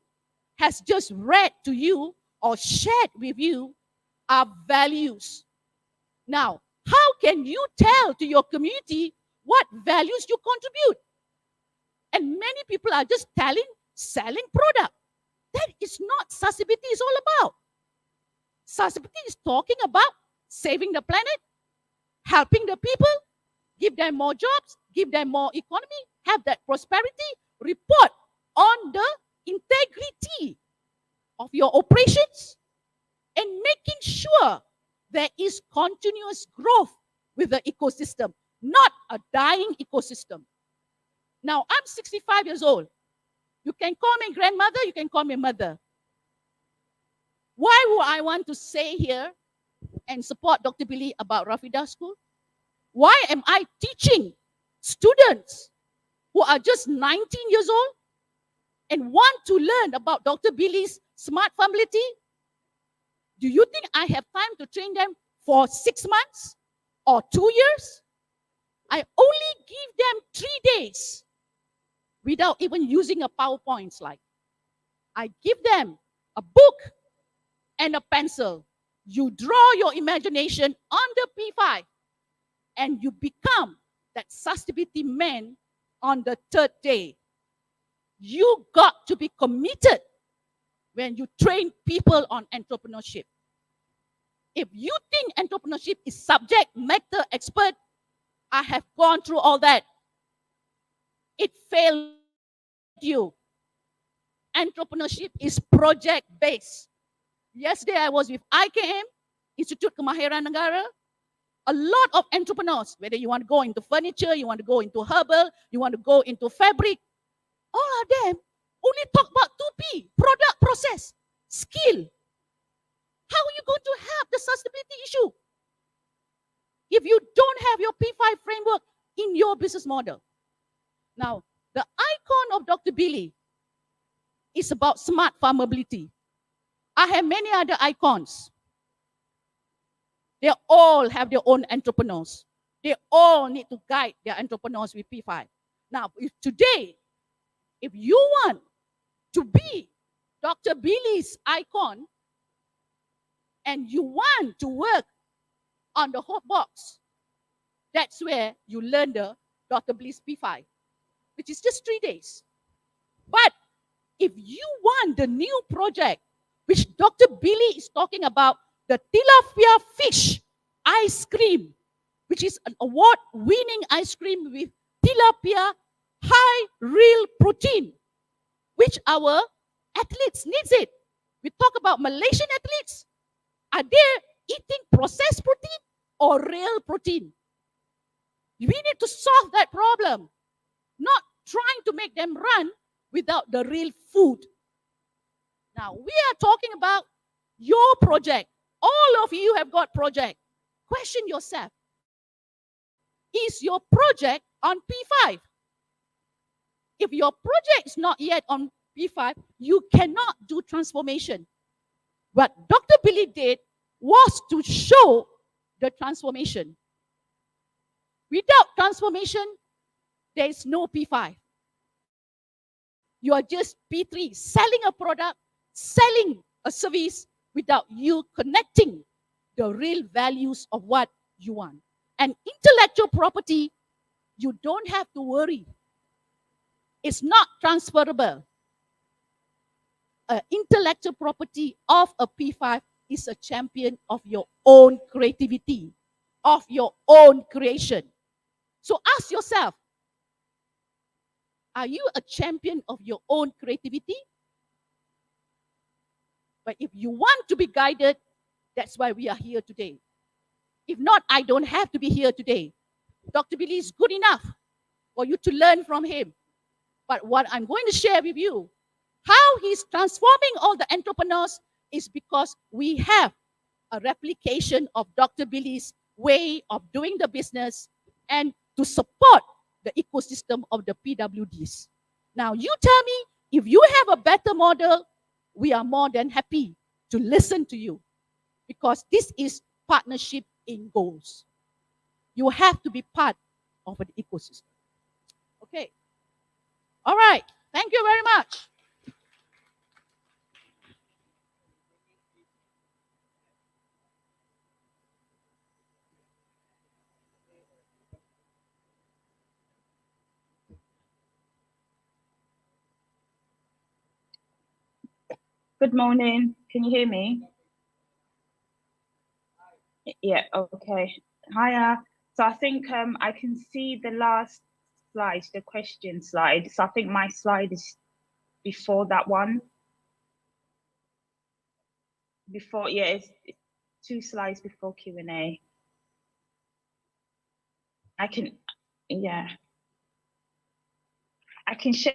has just read to you or shared with you are values. Now, how can you tell to your community what values you contribute? people are just selling product. That is not sustainability is all about. Sustainability is talking about saving the planet, helping the people, give them more jobs, give them more economy, have that prosperity, report on the integrity of your operations, and making sure there is continuous growth with the ecosystem, not a dying ecosystem. Now, I'm 65 years old. You can call me grandmother, you can call me mother. Why would I want to say here and support Dr. Billy about Rafidah School? Why am I teaching students who are just 19 years old and want to learn about Dr. Billy's smart farmability? Do you think I have time to train them for 6 months or 2 years? I only give them 3 days without even using a PowerPoint slide. I give them a book and a pencil. You draw your imagination on the P5 and you become that sustainability man on the 3rd day. You got to be committed when you train people on entrepreneurship. If you think entrepreneurship is subject matter expert, I have gone through all that. It failed you. Entrepreneurship is project based. Yesterday I was with IKM, Institute Kemahiran Negara. A lot of entrepreneurs, whether you want to go into furniture, you want to go into herbal, you want to go into fabric, all of them only talk about 2P, product, process, skill. How are you going to have the sustainability issue if you don't have your P5 framework in your business model? Now, the icon of Dr. Billy is about smart farmability. I have many other icons. They all have their own entrepreneurs. They all need to guide their entrepreneurs with P5. Now, if today, if you want to be Dr. Billy's icon and you want to work on the hot box, that's where you learn the Dr. Billy's P5, which is just 3 days. But if you want the new project, which Dr. Billy is talking about, the tilapia fish ice cream, which is an award-winning ice cream with tilapia high real protein, which our athletes needs it. We talk about Malaysian athletes. Are they eating processed protein or real protein? We need to solve that problem, not trying to make them run without the real food. Now, we are talking about your project. All of you have got project. Question yourself, is your project on P5? If your project is not yet on P5, you cannot do transformation. What Dr. Billy did was to show the transformation. Without transformation, there is no P5. You are just P3, selling a product, selling a service without you connecting the real values of what you want. And intellectual property, you don't have to worry. It's not transferable. Intellectual property of a P5 is a champion of your own creativity, of your own creation. So ask yourself, are you a champion of your own creativity? But if you want to be guided, that's why we are here today. If not, I don't have to be here today. Dr. Billy is good enough for you to learn from him. But what I'm going to share with you, how he's transforming all the entrepreneurs is because we have a replication of Dr. Billy's way of doing the business and to support the ecosystem of the PWDs. Now, you tell me, if you have a better model, we are more than happy to listen to you, because this is partnership in goals. You have to be part of an ecosystem. Okay. All right. Thank you very much. Good morning. Can you hear me? Yeah, okay. Hiya. So I think I can see the last slide, the question slide. So I think my slide is before that one. Before, yeah, it's 2 slides before Q&A. I can, yeah. I can share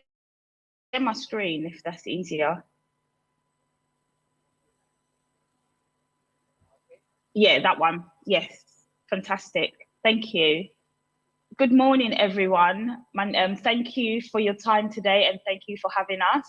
my screen if that's easier. Yeah, that one. Yes, fantastic. Thank you. Good morning, everyone. Thank you for your time today and thank you for having us.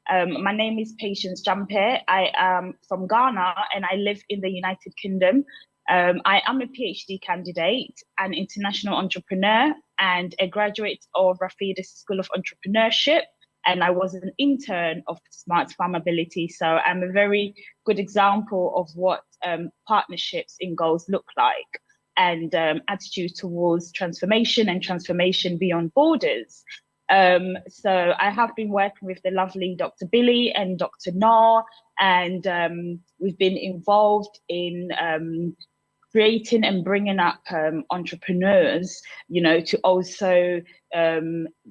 My name is Patience Jampe. I am from Ghana and I live in the United Kingdom. I am a PhD candidate, an international entrepreneur, and a graduate of Rafida's School of Entrepreneurship. And I was an intern of Smart Farmability. So I'm a very good example of what partnerships in goals look like, and attitude towards transformation and transformation beyond borders. So I have been working with the lovely Dr. Billy and Dr. Noor, and we've been involved in creating and bringing up entrepreneurs, to also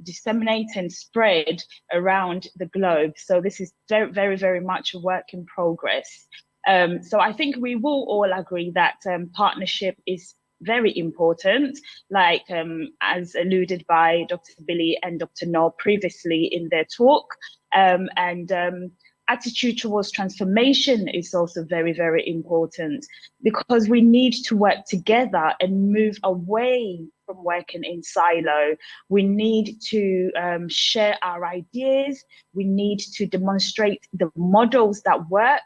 disseminate and spread around the globe. So this is very, very, very much a work in progress. So I think we will all agree that partnership is very important, like as alluded by Dr. Billy and Dr. Noor previously in their talk. Attitude towards transformation is also very, very important, because we need to work together and move away from working in silo. We need to share our ideas. We need to demonstrate the models that work.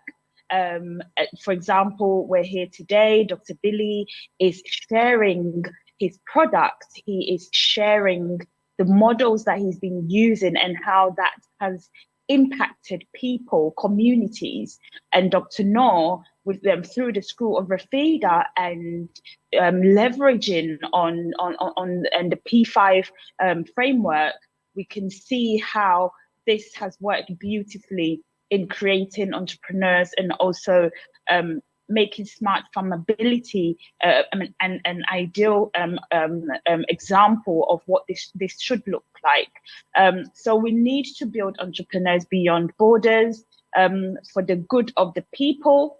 For example, we're here today, Dr. Billy is sharing his products. He is sharing the models that he's been using and how that has impacted people, communities. And Dr. Noor, with them through the School of Rafida and leveraging on the P5 framework, we can see how this has worked beautifully in creating entrepreneurs and also making smart farmability an ideal example of what this should look like. So we need to build entrepreneurs beyond borders for the good of the people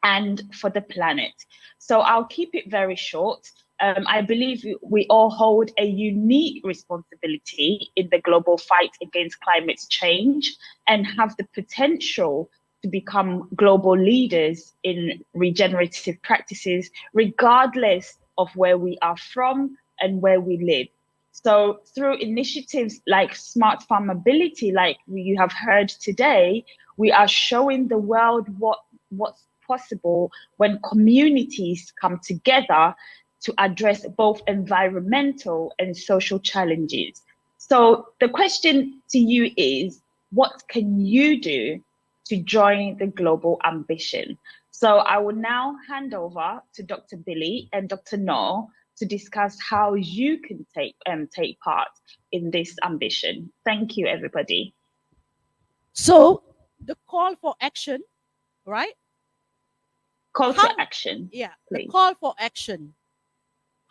and for the planet. So I'll keep it very short. I believe we all hold a unique responsibility in the global fight against climate change and have the potential to become global leaders in regenerative practices, regardless of where we are from and where we live. So through initiatives like Smart Farmability, like you have heard today, we are showing the world what's possible when communities come together to address both environmental and social challenges. So the question to you is, what can you do to join the global ambition? So I will now hand over to Dr. Billy and Dr. Noor to discuss how you can take part in this ambition. Thank you, everybody. So the call for action, right? Call to action. Yeah, please. The call for action.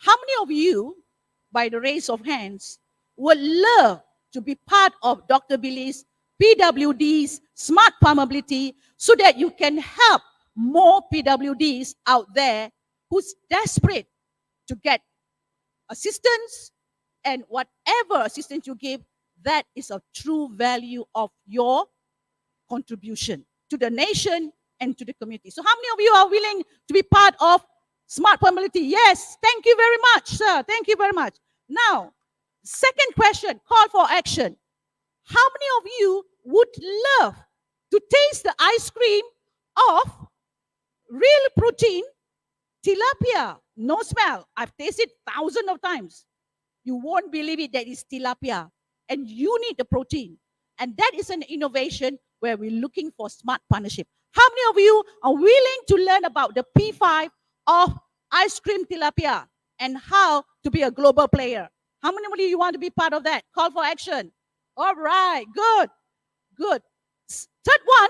How many of you, by the raise of hands, would love to be part of Dr. Billy's PWD's Smart Farmability so that you can help more PWDs out there who's desperate to get assistance, and whatever assistance you give, that is a true value of your contribution to the nation and to the community. So how many of you are willing to be part of Smart Farmability? Yes, thank you very much, sir. Thank you very much. Now, second question, call for action. How many of you would love to taste the ice cream of real protein tilapia? No smell. I've tasted thousands of times. You won't believe it, that is tilapia. And you need the protein. And that is an innovation where we're looking for smart partnership. How many of you are willing to learn about the P5 of ice cream tilapia and how to be a global player? How many of you want to be part of that? Call for action. All right, good, good. Third one,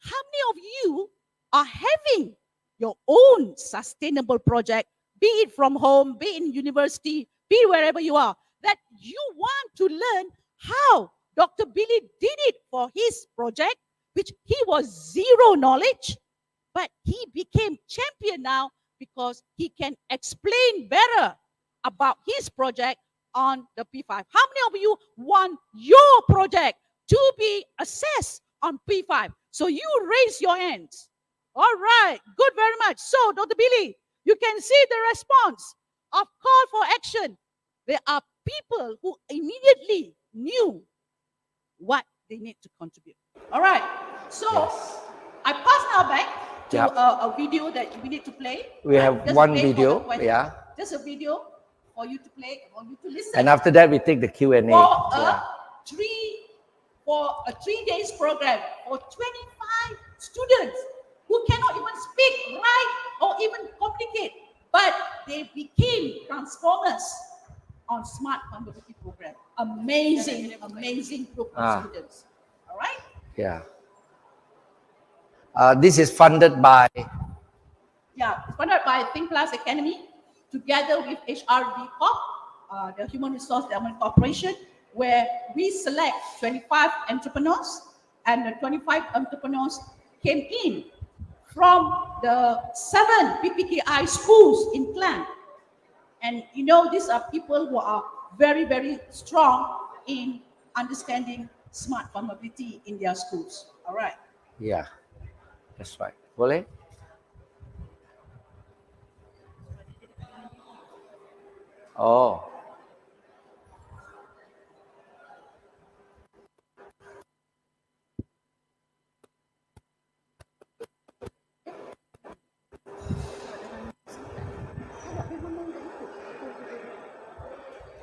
how many of you are having your own sustainable project, be it from home, be it in university, be it wherever you are, that you want to learn how Dr. Billy did it for his project, which he was zero knowledge, but he became champion now because he can explain better about his project on the P5. How many of you want your project to be assessed on P5? So you raise your hands. All right, good very much. So, Dr. Billy, you can see the response of call for action. There are people who immediately knew what they need to contribute. All right, so Yes. I pass now back to Yep. a video that we need to play. We have Just one wait for the video, question. yeah. Just a video for you to play, for you to listen. And after that, we take the Q&A. For a 3 days program for 25 students who cannot even speak, write, or even communicate, but they became transformers on Smart Farmability program. Amazing, amazing group of students. All right? Yeah. This is funded by... Yeah, it's funded by Think Plus Academy together with HRD Corp, the Human Resource Development Corporation, where we select 25 entrepreneurs, and the 25 entrepreneurs came in from the 7 PPKI schools in Klang. And you know, these are people who are very, very strong in understanding smart farmability in their schools. All right. Yeah, that's right. Boleh? Oh.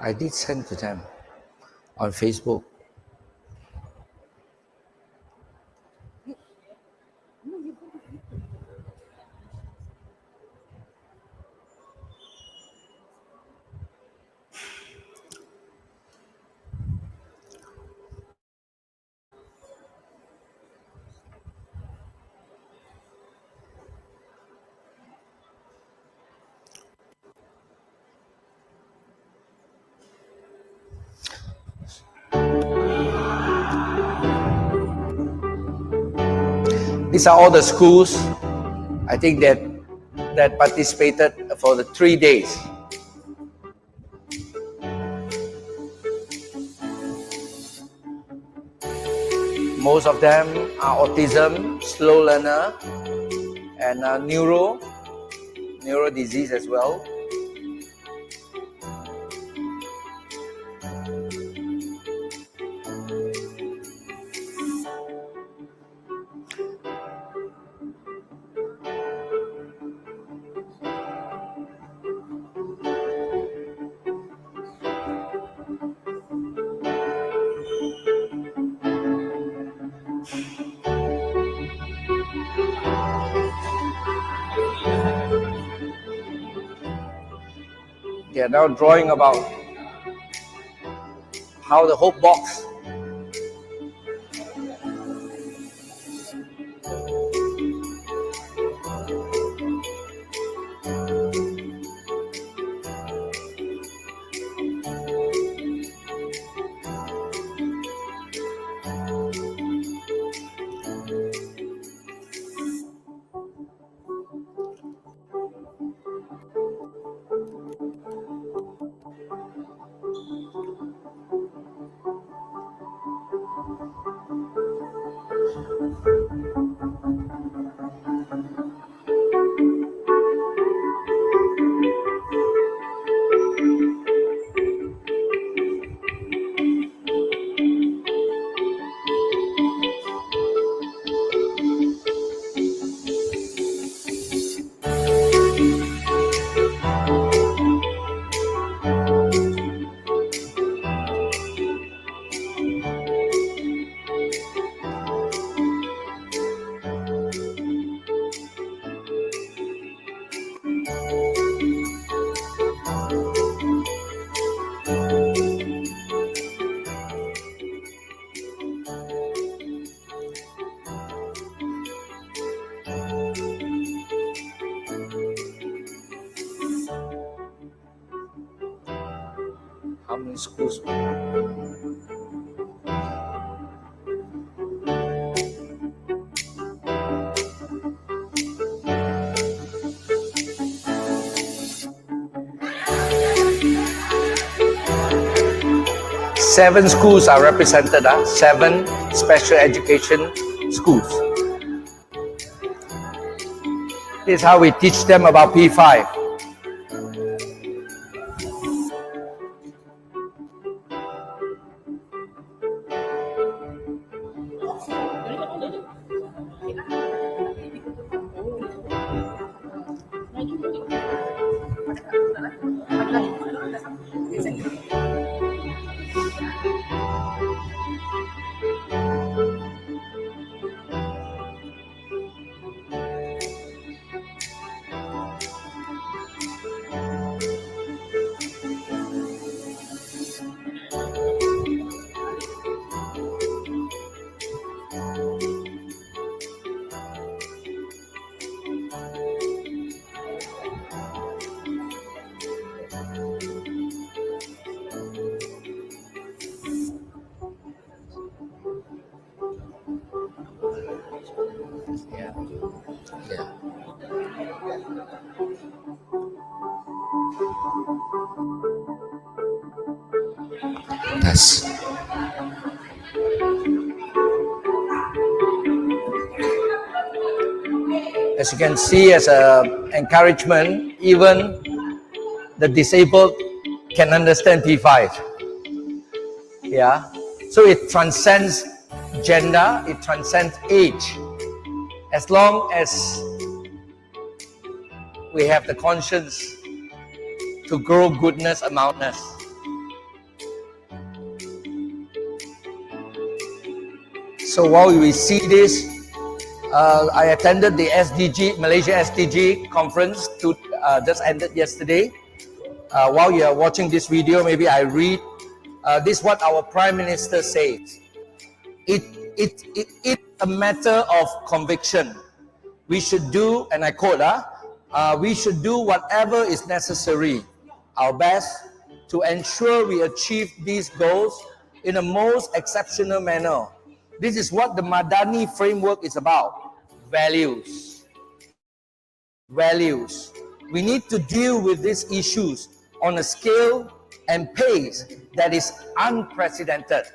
I did send to them on Facebook. These are all the schools, I think, that participated for the 3 days. Most of them are autism, slow learner, and neuro disease as well. They are now drawing about how the hope box schools. Seven schools are represented, 7 special education schools. This is how we teach them about P5. Yes. As you can see, as an encouragement, even the disabled can understand P5. Yeah. So it transcends gender, it transcends age. As long as we have the conscience to grow goodness among us. So while we see this, I attended the Malaysia SDG conference just ended yesterday. While you are watching this video, maybe I read this is what our Prime Minister says. It's a matter of conviction. We should do, and I quote, we should do whatever is necessary, our best, to ensure we achieve these goals in a most exceptional manner. This is what the Madani framework is about. Values. Values. We need to deal with these issues on a scale and pace that is unprecedented.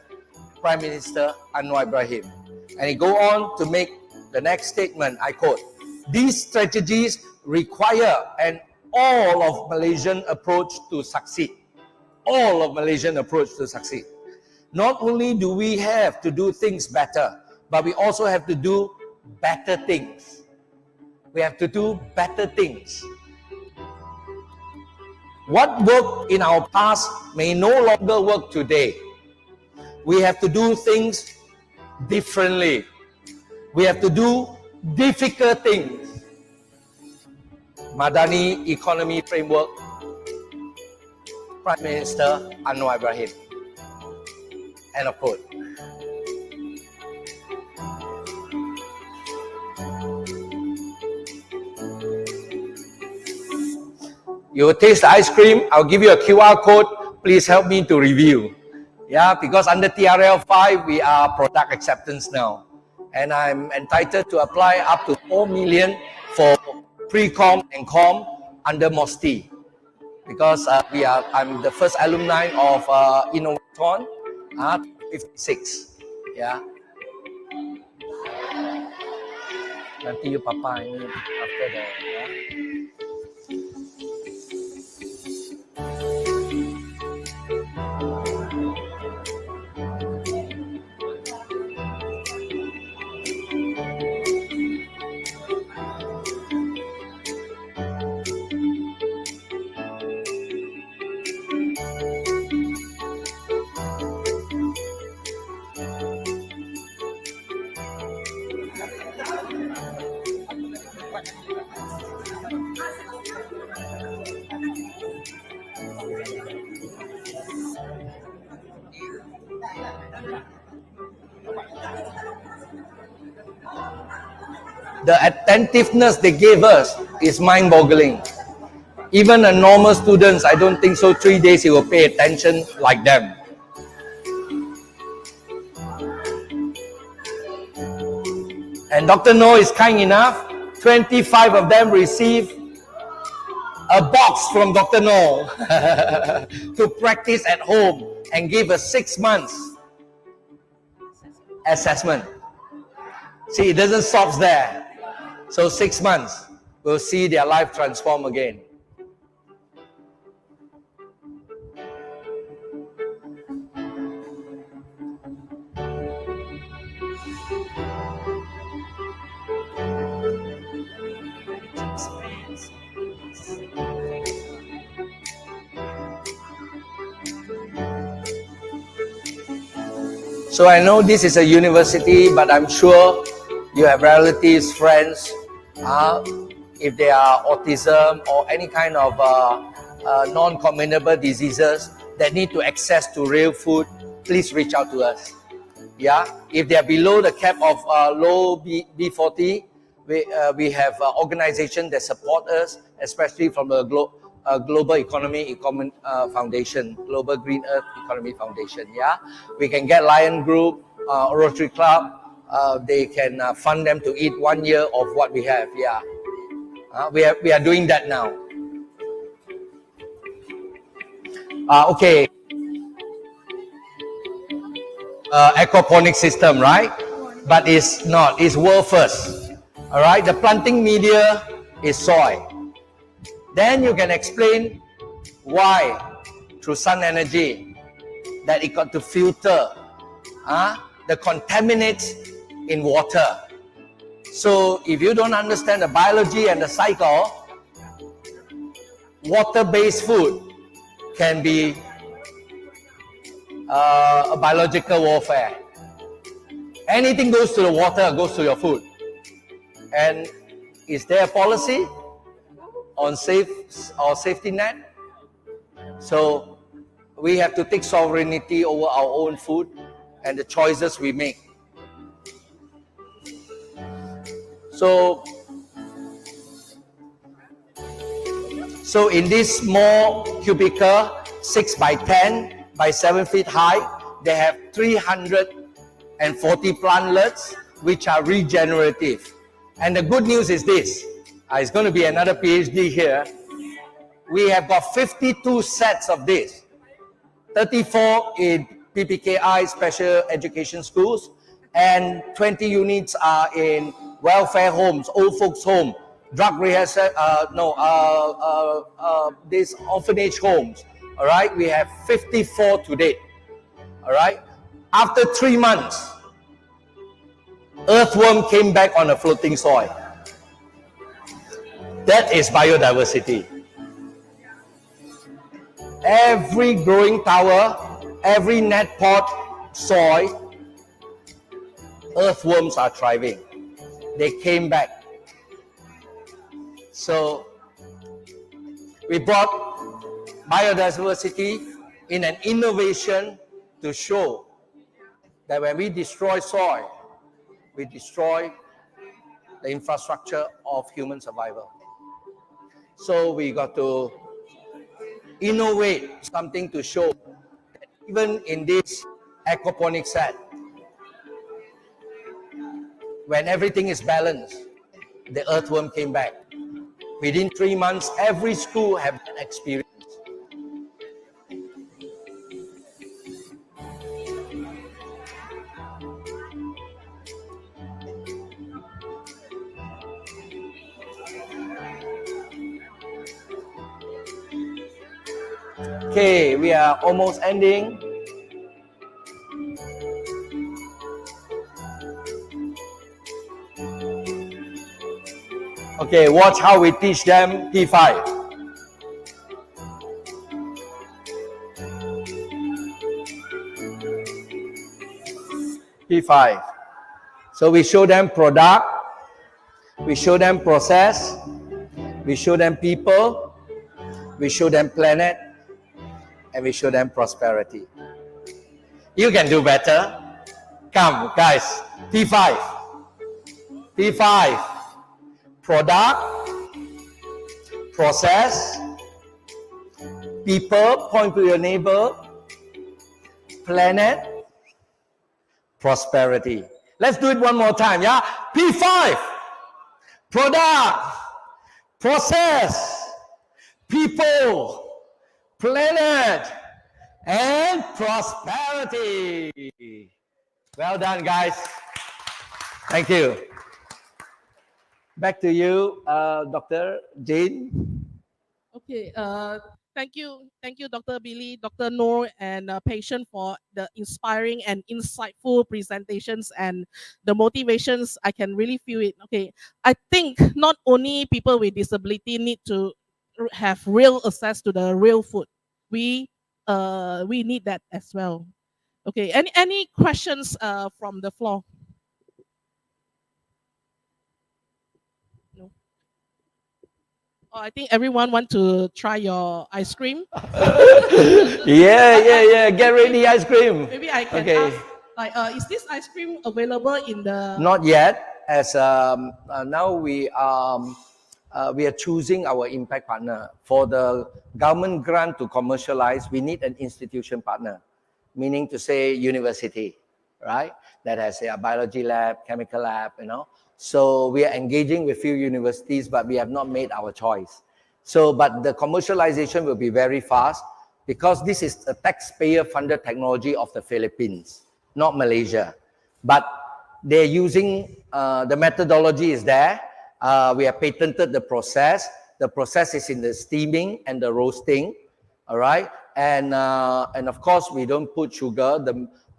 Prime Minister Anwar Ibrahim. And he go on to make the next statement, I quote, these strategies require an all of Malaysian approach to succeed. All of Malaysian approach to succeed. Not only do we have to do things better, but we also have to do better things. We have to do better things. What worked in our past may no longer work today. We have to do things differently. We have to do difficult things. Madani Economy Framework, Prime Minister Anwar Ibrahim. End of quote. You will taste the ice cream. I'll give you a QR code. Please help me to review. Yeah, because under TRL 5, we are product acceptance now. And I'm entitled to apply up to 4 million for pre-com and com under MOSTI. Because I'm the first alumni of Innovaton 56. Yeah. Nanti you papa ini after the. Yeah. The attentiveness they gave us is mind-boggling. Even a normal students, I don't think so 3 days he will pay attention like them. And Dr. No is kind enough, 25 of them receive a box from Dr. No to practice at home and give a 6 months assessment. See, it doesn't stop there. So 6 months, we'll see their life transform again. So I know this is a university, but I'm sure you have relatives, friends, if they are autism or any kind of non-communicable diseases that need to access to real food, please reach out to us. Yeah, if they are below the cap of low B40, we have organizations that support us, especially from the Global Economy Foundation, Global Green Earth Economy Foundation. Yeah, we can get Lion Group, Rotary Club. They can fund them to eat 1 year of what we have. Yeah, we are doing that now. Okay. Aquaponic system, right? But it's not. It's world first. All right. The planting media is soil. Then you can explain why through sun energy that it got to filter the contaminants in water. So if you don't understand the biology and the cycle, water-based food can be a biological warfare. Anything goes to the water goes to your food. And is there a policy on safety net? So we have to take sovereignty over our own food and the choices we make. So in this small cubicle, 6 by 10 by 7 feet high, they have 340 plantlets which are regenerative. And the good news is this, it's going to be another PhD here. We have got 52 sets of this, 34 in PPKI special education schools, and 20 units are in welfare homes, old folks home, drug rehab, these orphanage homes. All right, we have 54 to date. All right, after 3 months, earthworm came back on a floating soil. That is biodiversity. Every growing tower, every net pot soil, earthworms are thriving. They came back. So we brought biodiversity in an innovation to show that when we destroy soil, we destroy the infrastructure of human survival. So we got to innovate something to show that even in this aquaponic set, when everything is balanced, the earthworm came back. Within 3 months, every school have that experience. Okay, we are almost ending. Okay, watch how we teach them P5. P5. So we show them product, we show them process, we show them people, we show them planet, and we show them prosperity. You can do better. Come, guys. P5. P5. Product, process, People, point to your neighbor. Planet, prosperity. Let's do it one more time, yeah? P5, product, process, people, planet, and prosperity. Well done, guys. Thank you. Back to you, Dr. Jane. Okay, thank you, Dr. Billy, Dr. Noor, and Patient for the inspiring and insightful presentations and the motivations. I can really feel it. Okay, I think not only people with disability need to have real access to the real food. We need that as well. Okay, any questions from the floor? No. Oh, I think everyone want to try your ice cream. Yeah. Get ready, ice cream. Maybe I can Okay. ask, like, is this ice cream available in the? Not yet, as now we are choosing our impact partner. For the government grant to commercialize, we need an institution partner, meaning to say university, right? That has a biology lab, chemical lab, you know. So we are engaging with few universities, but we have not made our choice. So, but the commercialization will be very fast because this is a taxpayer-funded technology of the Philippines, not Malaysia. But they're using, the methodology is there. We have patented the process. The process is in the steaming and the roasting, all right? And of course, we don't put sugar.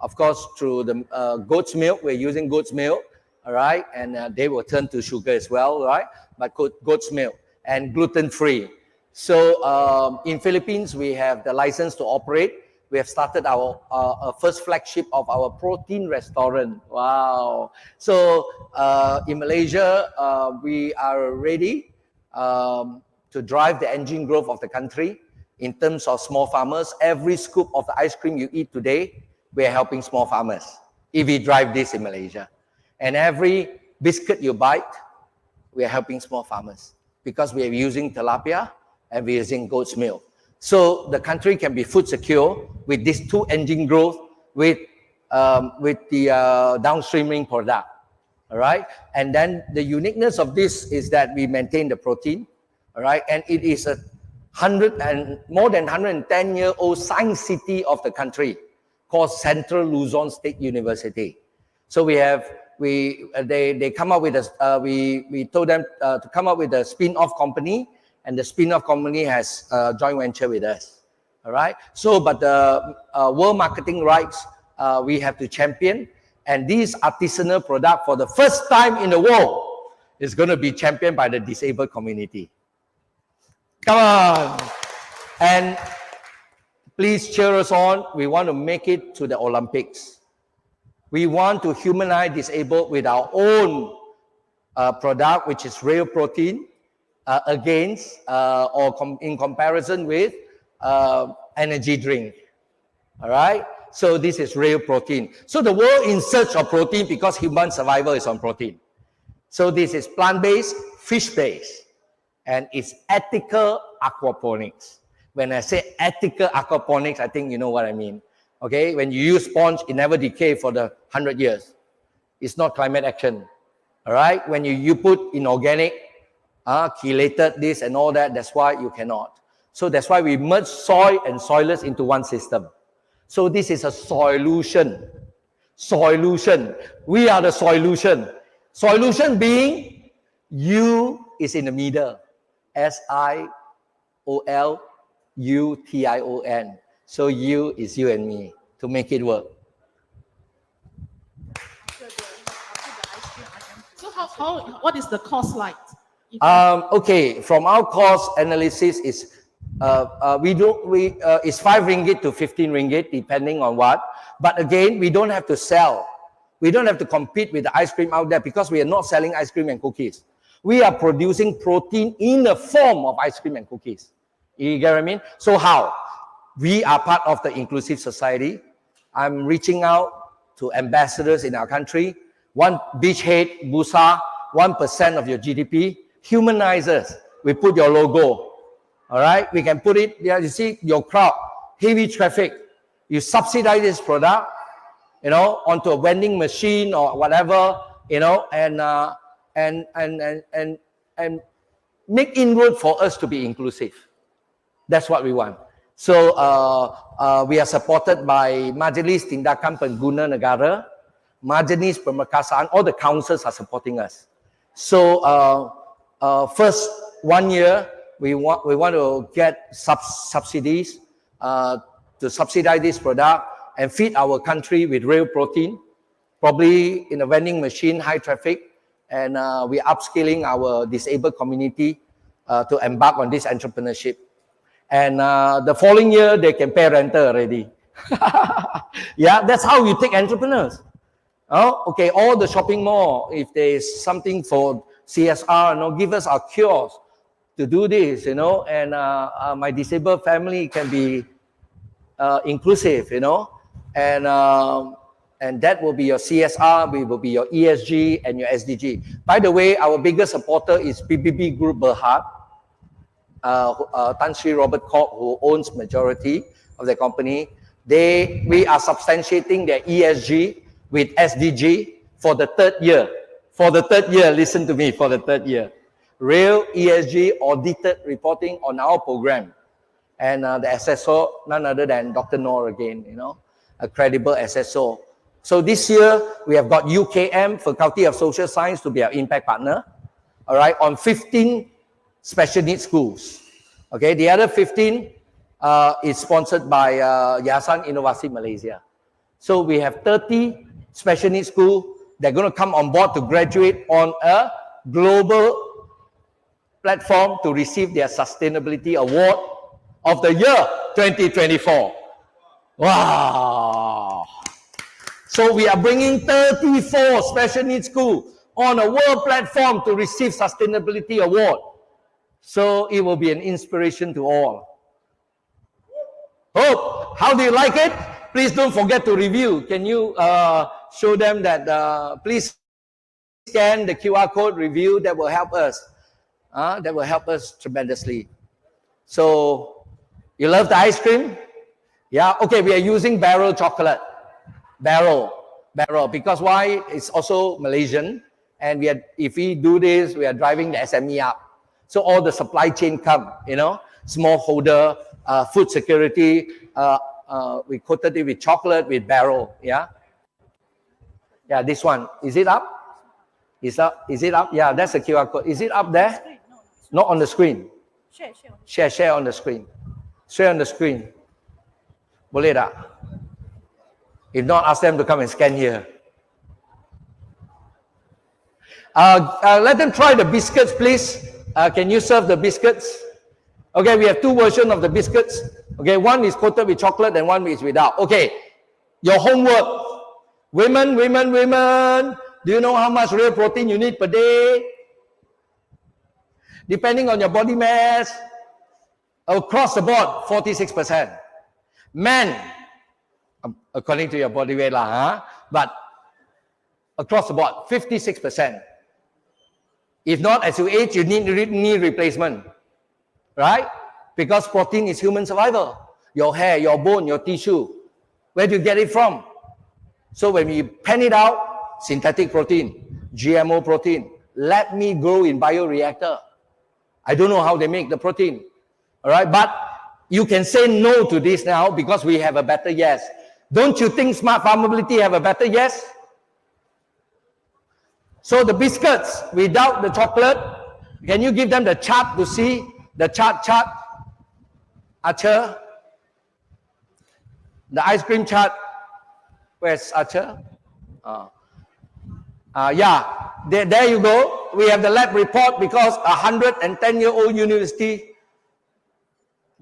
Of course, through the goat's milk, we're using goat's milk, all right? And they will turn to sugar as well, right? But goat's milk and gluten-free. So in Philippines, we have the license to operate. We have started our first flagship of our protein restaurant. Wow. So in Malaysia, we are ready to drive the engine growth of the country in terms of small farmers. Every scoop of the ice cream you eat today, we are helping small farmers if we drive this in Malaysia. And every biscuit you bite, we are helping small farmers because we are using tilapia and we are using goat's milk. So the country can be food secure with this two engine growth with the downstreaming product, all right? And then the uniqueness of this is that we maintain the protein, all right? And it is a more than 110-year-old science city of the country called Central Luzon State University. So they come up with we told them to come up with a spin-off company, and the spin-off company has a joint venture with us, all right? So, but the world marketing rights, we have to champion, and this artisanal product for the first time in the world is going to be championed by the disabled community. Come on. And please cheer us on. We want to make it to the Olympics. We want to humanize disabled with our own product, which is real protein, against in comparison with energy drink. All right? So this is real protein. So the world in search of protein because human survival is on protein. So this is plant-based, fish-based, and it's ethical aquaponics. When I say ethical aquaponics, I think you know what I mean. Okay? When you use sponge, it never decays for the 100 years. It's not climate action. All right? When you put inorganic, chelated this and all that, that's why you cannot. So that's why we merge soy and soilless into one system. So this is a solution. Solution. We are the solution. Solution being you is in the middle. SIOLUTION. So you is you and me to make it work. So what is the cost like? Okay, from our cost analysis is it's 5 ringgit to 15 ringgit depending on what. But again, we don't have to sell. We don't have to compete with the ice cream out there because we are not selling ice cream and cookies. We are producing protein in the form of ice cream and cookies. You get what I mean? So how? We are part of the inclusive society. I'm reaching out to ambassadors in our country. One beachhead, Busa, 1% of your GDP. Humanizers. We put your logo. All right, we can put it, yeah, you see your crowd, heavy traffic. You subsidize this product, you know, onto a vending machine or whatever, you know, and make inroad for us to be inclusive. That's what we want. So we are supported by Majelis Tindakan Pengguna Negara, Majelis Pemerkasaan, all the councils are supporting us. So first 1 year, we want to get subsidies to subsidize this product and feed our country with real protein, probably in a vending machine, high traffic, and we're upskilling our disabled community to embark on this entrepreneurship. And the following year, they can pay rental already. Yeah, that's how you take entrepreneurs. Oh, okay, all the shopping mall, if there's something for CSR, you know, give us our kiosks to do this, you know, and my disabled family can be inclusive, you know, and that will be your CSR, we will be your ESG and your SDG. By the way, our biggest supporter is PBB Group Berhad, Tan Sri Robert Koch, who owns majority of the company. We are substantiating their ESG with SDG for the third year. For the third year, listen to me, for the third year. Real ESG audited reporting on our program. And the assessor, none other than Dr. Noor again, you know, a credible assessor. So this year, we have got UKM, Faculty of Social Science, to be our impact partner, all right, on 15 special needs schools. Okay, the other 15 is sponsored by Yayasan Inovasi Malaysia. So we have 30 special needs schools. They're going to come on board to graduate on a global platform to receive their Sustainability Award of the year 2024. Wow! So we are bringing 34 special needs schools on a world platform to receive Sustainability Award. So it will be an inspiration to all. Hope, how do you like it? Please don't forget to review. Can you show them that, please scan the QR code, review, that will help us. That will help us tremendously. So, you love the ice cream? Yeah, okay, we are using Barrel chocolate. Barrel, because why? It's also Malaysian, and if we do this, we are driving the SME up. So all the supply chain come, you know, smallholder, food security, we coated it with chocolate, with Barrel, yeah? Yeah, this one, is it up? Is it up? Yeah, that's the QR code. Is it up there? Not on the screen. Share on the screen. Share on the screen. Boleh tak? If not, ask them to come and scan here. Let them try the biscuits, please. Can you serve the biscuits? Okay, we have two versions of the biscuits. Okay, one is coated with chocolate and one is without. Okay, your homework. Women, do you know how much real protein you need per day? Depending on your body mass, across the board, 46%. Men, according to your body weight but across the board, 56%. If not, as you age, you need knee replacement, right? Because protein is human survival. Your hair, your bone, your tissue. Where do you get it from? So when we pan it out, synthetic protein, GMO protein, let me grow in bioreactor. I don't know how they make the protein, all right? But you can say no to this now because we have a better yes. Don't you think Smart Farmability have a better yes? So the biscuits without the chocolate, can you give them the chart to see? The chart, Archer? The ice cream chart, where's Archer? Yeah, there you go. We have the lab report because 110-year-old university,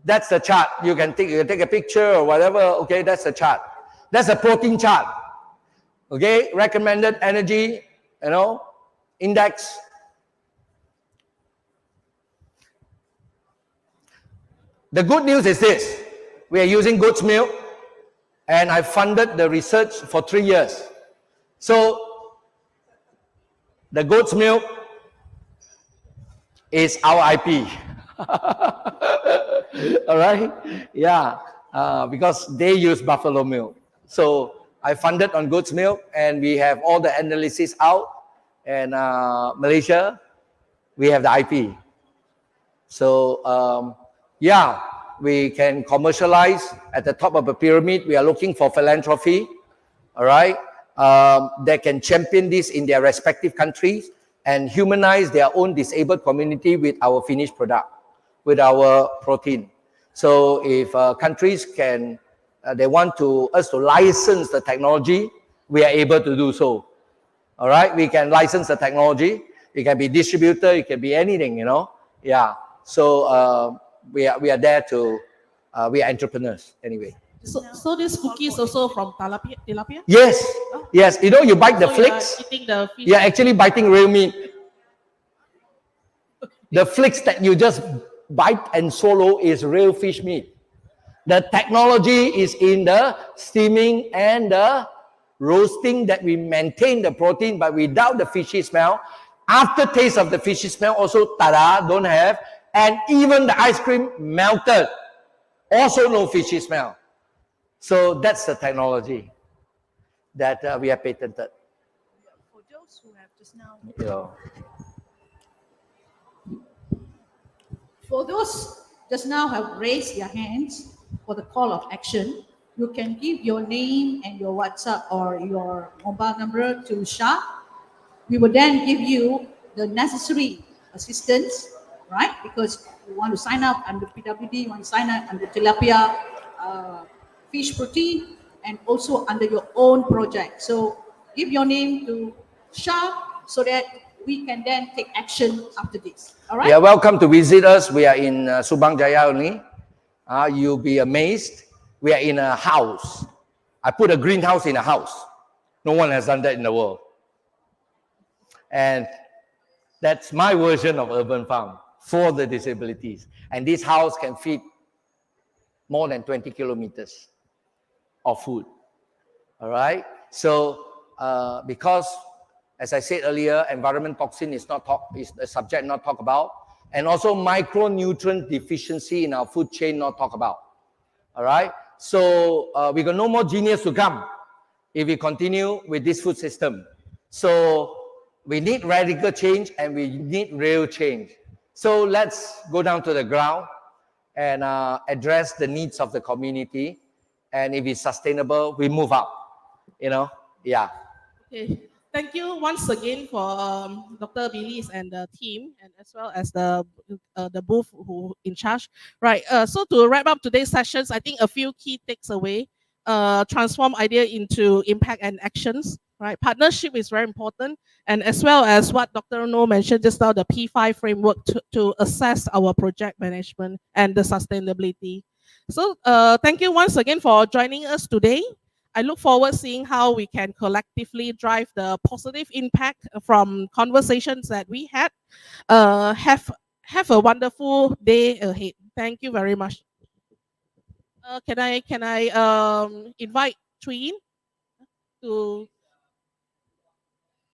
that's the chart. You can take a picture or whatever. Okay, that's the chart. That's a protein chart. Okay, recommended energy, you know, index. The good news is this. We are using goat's milk, and I funded the research for 3 years. So, the goat's milk is our IP. All right, yeah, because they use buffalo milk. So I funded on goat's milk, and we have all the analysis out. And Malaysia, we have the IP. So yeah, we can commercialize at the top of the pyramid. We are looking for philanthropy, all right, that can champion this in their respective countries and humanize their own disabled community with our finished product, with our protein. So if countries can, they want us to license the technology, we are able to do so. All right, we can license the technology. It can be distributor, it can be anything, you know. Yeah. So we are there to, we are entrepreneurs anyway. So this cookie is also from tilapia? Yes, Oh. yes. You know, you bite the So flakes. you are eating the fish. You're actually biting real meat. The flakes that you just bite and swallow is real fish meat. The technology is in the steaming and the roasting that we maintain the protein, but without the fishy smell. Aftertaste of the fishy smell also, tada, don't have. And even the ice cream melted, also no fishy smell. So that's the technology that we have patented. For those who have just now, Yeah. for those just now have raised their hands for the call of action, you can give your name and your WhatsApp or your mobile number to Shah. We will then give you the necessary assistance, right? Because you want to sign up under PWD, you want to sign up under tilapia, fish protein, and also under your own project. So give your name to Shah so that we can then take action after this. All right? You are welcome to visit us. We are in Subang Jaya only. You'll be amazed. We are in a house. I put a greenhouse in a house. No one has done that in the world. And that's my version of urban farm for the disabilities. And this house can feed more than 20 kilometers of food. All right. So because, as I said earlier, environment toxin is a subject not talked about, and also micronutrient deficiency in our food chain not talked about. All right. So we got no more genius to come if we continue with this food system. So we need radical change and we need real change. So let's go down to the ground and address the needs of the community. And if it's sustainable, we move up. You know, yeah. Okay. Thank you once again for Dr. Billy's and the team, and as well as the booth who in charge. Right. So to wrap up today's sessions, I think a few key takes away. Transform idea into impact and actions. Right. Partnership is very important, and as well as what Dr. No mentioned just now, the P5 framework to assess our project management and the sustainability. So thank you once again for joining us today. I look forward seeing how we can collectively drive the positive impact from conversations that we had. Have a wonderful day ahead. Thank you very much. Can I invite Treen to